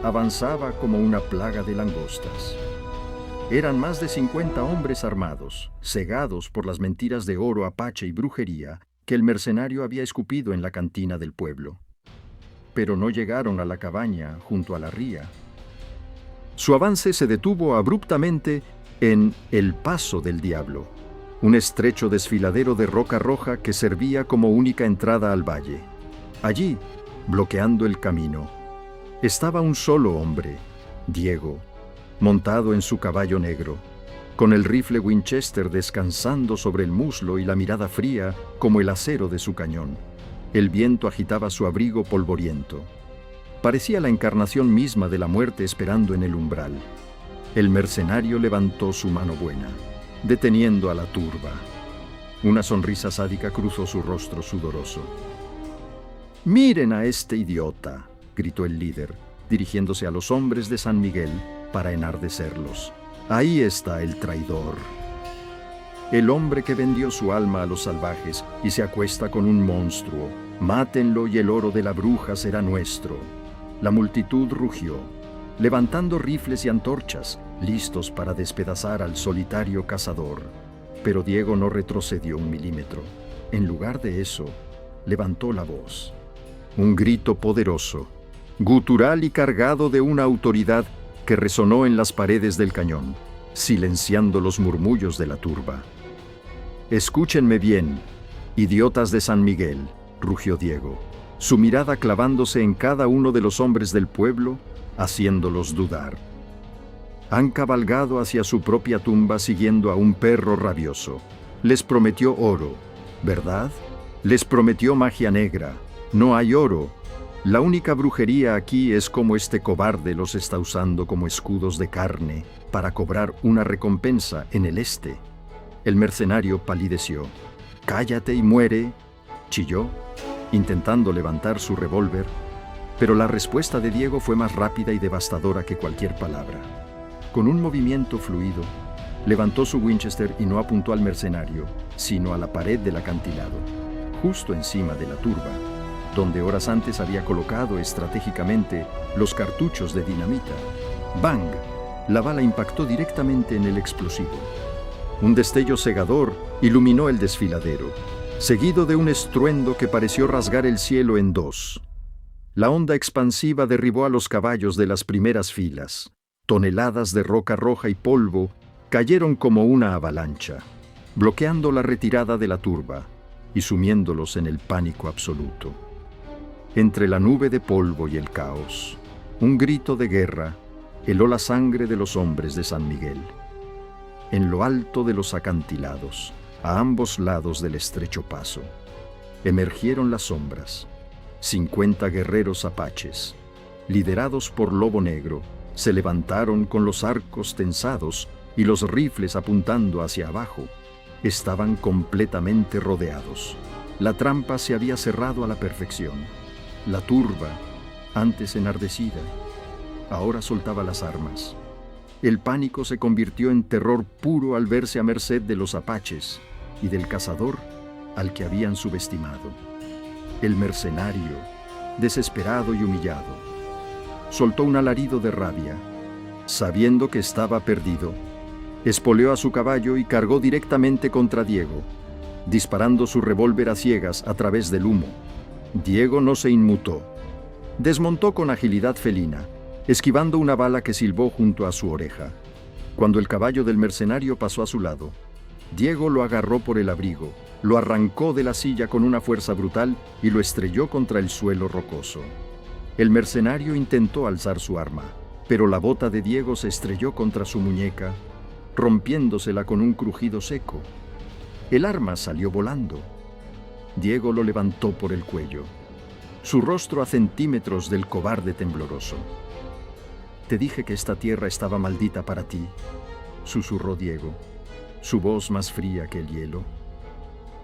avanzaba como una plaga de langostas. Eran más de 50 hombres armados, cegados por las mentiras de oro, apache y brujería que el mercenario había escupido en la cantina del pueblo. Pero no llegaron a la cabaña junto a la ría. Su avance se detuvo abruptamente en el Paso del Diablo, un estrecho desfiladero de roca roja que servía como única entrada al valle. Allí, bloqueando el camino, estaba un solo hombre, Diego, montado en su caballo negro. con el rifle Winchester descansando sobre el muslo y la mirada fría como el acero de su cañón. El viento agitaba su abrigo polvoriento. Parecía la encarnación misma de la muerte esperando en el umbral. El mercenario levantó su mano buena, deteniendo a la turba. Una sonrisa sádica cruzó su rostro sudoroso. «Miren a este idiota», gritó el líder, dirigiéndose a los hombres de San Miguel para enardecerlos. «Ahí está el traidor. El hombre que vendió su alma a los salvajes y se acuesta con un monstruo. Mátenlo y el oro de la bruja será nuestro». La multitud rugió, levantando rifles y antorchas, listos para despedazar al solitario cazador. Pero Diego no retrocedió un milímetro. En lugar de eso, levantó la voz. Un grito poderoso, gutural y cargado de una autoridad que resonó en las paredes del cañón, silenciando los murmullos de la turba. «Escúchenme bien, idiotas de San Miguel», rugió Diego, su mirada clavándose en cada uno de los hombres del pueblo, haciéndolos dudar. Han cabalgado hacia su propia tumba siguiendo a un perro rabioso. Les prometió oro, ¿verdad? Les prometió magia negra. No hay oro. La única brujería aquí es cómo este cobarde los está usando como escudos de carne para cobrar una recompensa en el este. El mercenario palideció. «Cállate y muere», chilló, intentando levantar su revólver, pero la respuesta de Diego fue más rápida y devastadora que cualquier palabra. Con un movimiento fluido, levantó su Winchester y no apuntó al mercenario, sino a la pared del acantilado, justo encima de la turba, donde horas antes había colocado estratégicamente los cartuchos de dinamita. ¡Bang! La bala impactó directamente en el explosivo. Un destello cegador iluminó el desfiladero, seguido de un estruendo que pareció rasgar el cielo en dos. La onda expansiva derribó a los caballos de las primeras filas. Toneladas de roca roja y polvo cayeron como una avalancha, bloqueando la retirada de la turba y sumiéndolos en el pánico absoluto. Entre la nube de polvo y el caos, un grito de guerra heló la sangre de los hombres de San Miguel. En lo alto de los acantilados, a ambos lados del estrecho paso, emergieron las sombras. 50 guerreros apaches, liderados por Lobo Negro, se levantaron con los arcos tensados y los rifles apuntando hacia abajo. Estaban completamente rodeados. La trampa se había cerrado a la perfección. La turba, antes enardecida, ahora soltaba las armas. El pánico se convirtió en terror puro al verse a merced de los apaches y del cazador al que habían subestimado. El mercenario, desesperado y humillado, soltó un alarido de rabia. Sabiendo que estaba perdido, espoleó a su caballo y cargó directamente contra Diego, disparando su revólver a ciegas a través del humo. Diego no se inmutó. Desmontó con agilidad felina, esquivando una bala que silbó junto a su oreja. Cuando el caballo del mercenario pasó a su lado, Diego lo agarró por el abrigo, lo arrancó de la silla con una fuerza brutal y lo estrelló contra el suelo rocoso. El mercenario intentó alzar su arma, pero la bota de Diego se estrelló contra su muñeca, rompiéndosela con un crujido seco. El arma salió volando. Diego lo levantó por el cuello, su rostro a centímetros del cobarde tembloroso. «Te dije que esta tierra estaba maldita para ti», susurró Diego, su voz más fría que el hielo.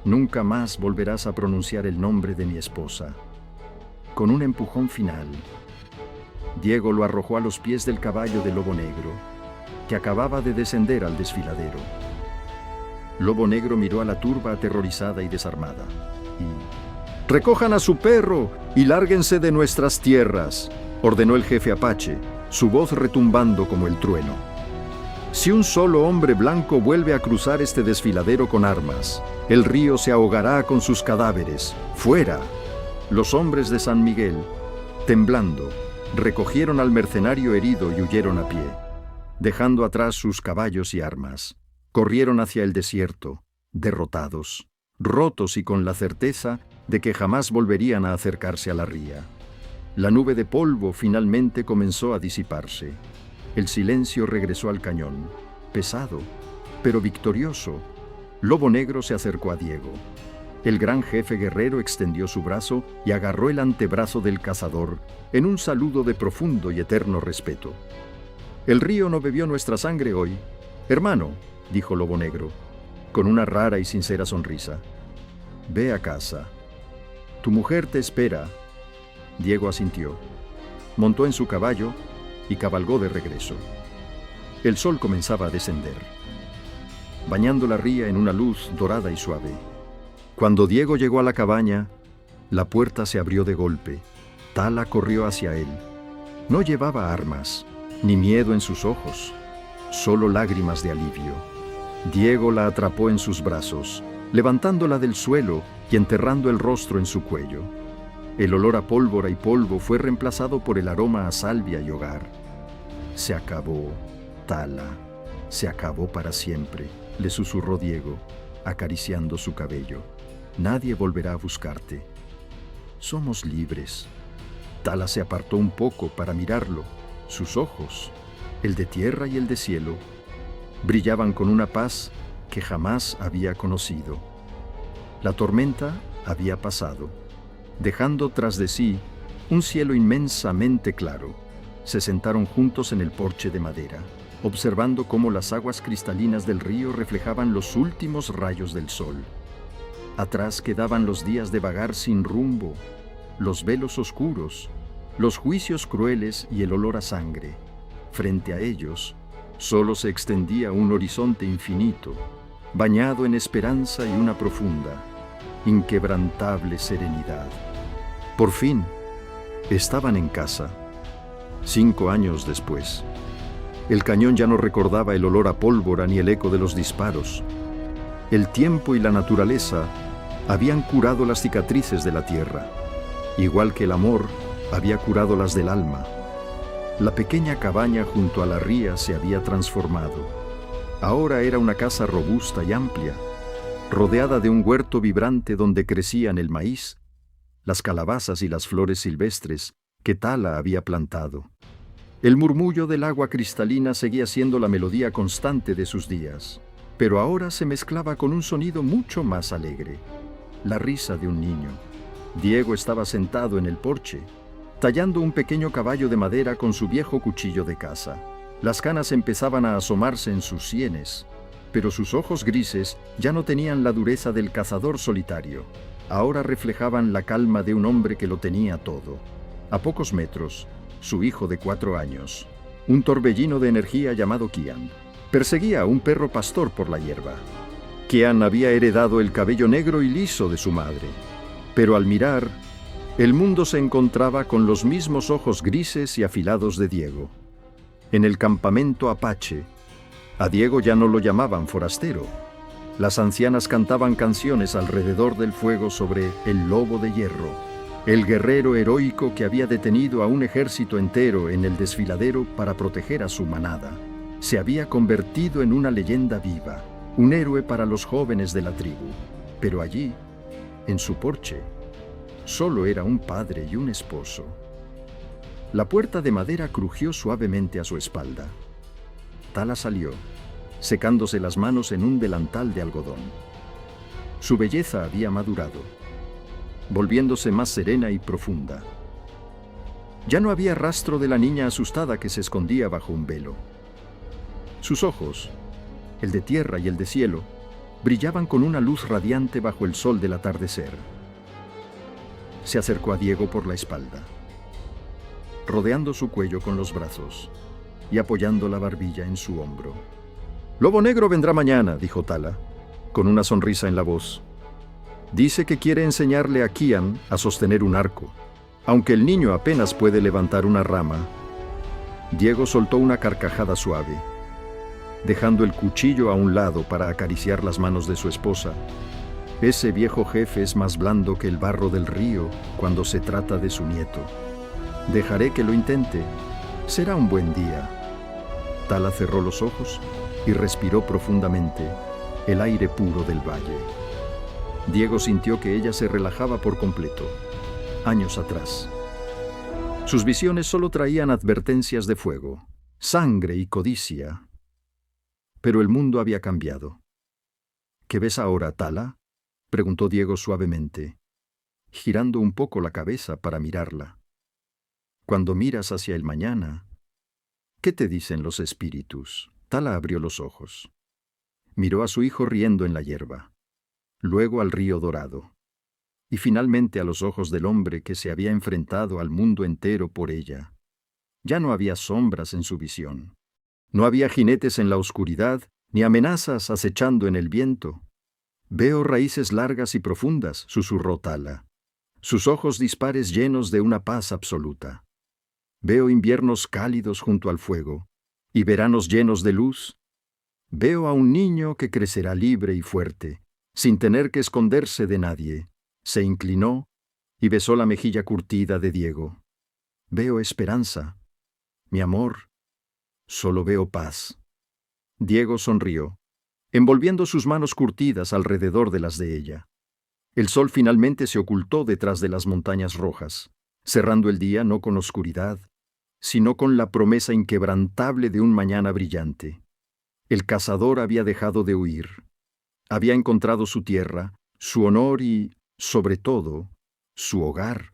«Nunca más volverás a pronunciar el nombre de mi esposa». Con un empujón final, Diego lo arrojó a los pies del caballo de Lobo Negro, que acababa de descender al desfiladero. Lobo Negro miró a la turba aterrorizada y desarmada, y «¡Recojan a su perro y lárguense de nuestras tierras!», ordenó el jefe apache, su voz retumbando como el trueno. «Si un solo hombre blanco vuelve a cruzar este desfiladero con armas, el río se ahogará con sus cadáveres. ¡Fuera!». Los hombres de San Miguel, temblando, recogieron al mercenario herido y huyeron a pie, dejando atrás sus caballos y armas. Corrieron hacia el desierto, derrotados, rotos y con la certeza de que jamás volverían a acercarse a la ría. La nube de polvo finalmente comenzó a disiparse. El silencio regresó al cañón, pesado, Pero victorioso, Lobo Negro se acercó a Diego. El gran jefe guerrero extendió su brazo y agarró el antebrazo del cazador en un saludo de profundo y eterno respeto. «El río no bebió nuestra sangre hoy, hermano», dijo Lobo Negro, con una rara y sincera sonrisa. «Ve a casa. Tu mujer te espera». Diego asintió. Montó en su caballo y cabalgó de regreso. El sol comenzaba a descender, bañando la ría en una luz dorada y suave. Cuando Diego llegó a la cabaña, la puerta se abrió de golpe. Tala corrió hacia él. No llevaba armas, ni miedo en sus ojos, solo lágrimas de alivio. Diego la atrapó en sus brazos, levantándola del suelo y enterrando el rostro en su cuello. El olor a pólvora y polvo fue reemplazado por el aroma a salvia y hogar. «Se acabó, Tala, se acabó para siempre», le susurró Diego, acariciando su cabello. «Nadie volverá a buscarte. Somos libres». Tala se apartó un poco para mirarlo. Sus ojos, el de tierra y el de cielo, brillaban con una paz que jamás había conocido. La tormenta había pasado, dejando tras de sí un cielo inmensamente claro. Se sentaron juntos en el porche de madera, observando cómo las aguas cristalinas del río reflejaban los últimos rayos del sol. Atrás quedaban los días de vagar sin rumbo, los velos oscuros, los juicios crueles y el olor a sangre. Frente a ellos, solo se extendía un horizonte infinito, bañado en esperanza y una profunda, inquebrantable serenidad. Por fin, estaban en casa. 5 años después. El cañón ya no recordaba el olor a pólvora ni el eco de los disparos. El tiempo y la naturaleza habían curado las cicatrices de la tierra, igual que el amor había curado las del alma. La pequeña cabaña junto a la ría se había transformado. Ahora era una casa robusta y amplia, rodeada de un huerto vibrante donde crecían el maíz, las calabazas y las flores silvestres que Tala había plantado. El murmullo del agua cristalina seguía siendo la melodía constante de sus días, pero ahora se mezclaba con un sonido mucho más alegre, la risa de un niño. Diego estaba sentado en el porche, tallando un pequeño caballo de madera con su viejo cuchillo de caza. Las canas empezaban a asomarse en sus sienes, pero sus ojos grises ya no tenían la dureza del cazador solitario. Ahora reflejaban la calma de un hombre que lo tenía todo. A pocos metros, su hijo de 4 años, un torbellino de energía llamado Kian, perseguía a un perro pastor por la hierba. Kian había heredado el cabello negro y liso de su madre, pero al mirar, el mundo se encontraba con los mismos ojos grises y afilados de Diego. En el campamento apache, a Diego ya no lo llamaban forastero. Las ancianas cantaban canciones alrededor del fuego sobre el lobo de hierro, el guerrero heroico que había detenido a un ejército entero en el desfiladero para proteger a su manada. Se había convertido en una leyenda viva, un héroe para los jóvenes de la tribu. Pero allí, en su porche, solo era un padre y un esposo. La puerta de madera crujió suavemente a su espalda. Tala salió, secándose las manos en un delantal de algodón. Su belleza había madurado, volviéndose más serena y profunda. Ya no había rastro de la niña asustada que se escondía bajo un velo. Sus ojos, el de tierra y el de cielo, brillaban con una luz radiante bajo el sol del atardecer. Se acercó a Diego por la espalda, rodeando su cuello con los brazos y apoyando la barbilla en su hombro. «Lobo Negro vendrá mañana», dijo Tala, con una sonrisa en la voz. «Dice que quiere enseñarle a Kian a sostener un arco, aunque el niño apenas puede levantar una rama». Diego soltó una carcajada suave, dejando el cuchillo a un lado para acariciar las manos de su esposa. Ese viejo jefe es más blando que el barro del río cuando se trata de su nieto. Dejaré que lo intente. Será un buen día. Tala cerró los ojos y respiró profundamente el aire puro del valle. Diego sintió que ella se relajaba por completo. Años atrás. Sus visiones solo traían advertencias de fuego, sangre y codicia. Pero el mundo había cambiado. ¿Qué ves ahora, Tala?, preguntó Diego suavemente, girando un poco la cabeza para mirarla. Cuando miras hacia el mañana, ¿qué te dicen los espíritus? Tala abrió los ojos. Miró a su hijo riendo en la hierba, luego al río dorado, y finalmente a los ojos del hombre que se había enfrentado al mundo entero por ella. Ya no había sombras en su visión. No había jinetes en la oscuridad, ni amenazas acechando en el viento. Veo raíces largas y profundas, susurró Tala, sus ojos dispares llenos de una paz absoluta. Veo inviernos cálidos junto al fuego, y veranos llenos de luz. Veo a un niño que crecerá libre y fuerte, sin tener que esconderse de nadie. Se inclinó y besó la mejilla curtida de Diego. Veo esperanza. Mi amor, solo veo paz. Diego sonrió, envolviendo sus manos curtidas alrededor de las de ella. El sol finalmente se ocultó detrás de las montañas rojas, cerrando el día no con oscuridad, sino con la promesa inquebrantable de un mañana brillante. El cazador había dejado de huir. Había encontrado su tierra, su honor y, sobre todo, su hogar.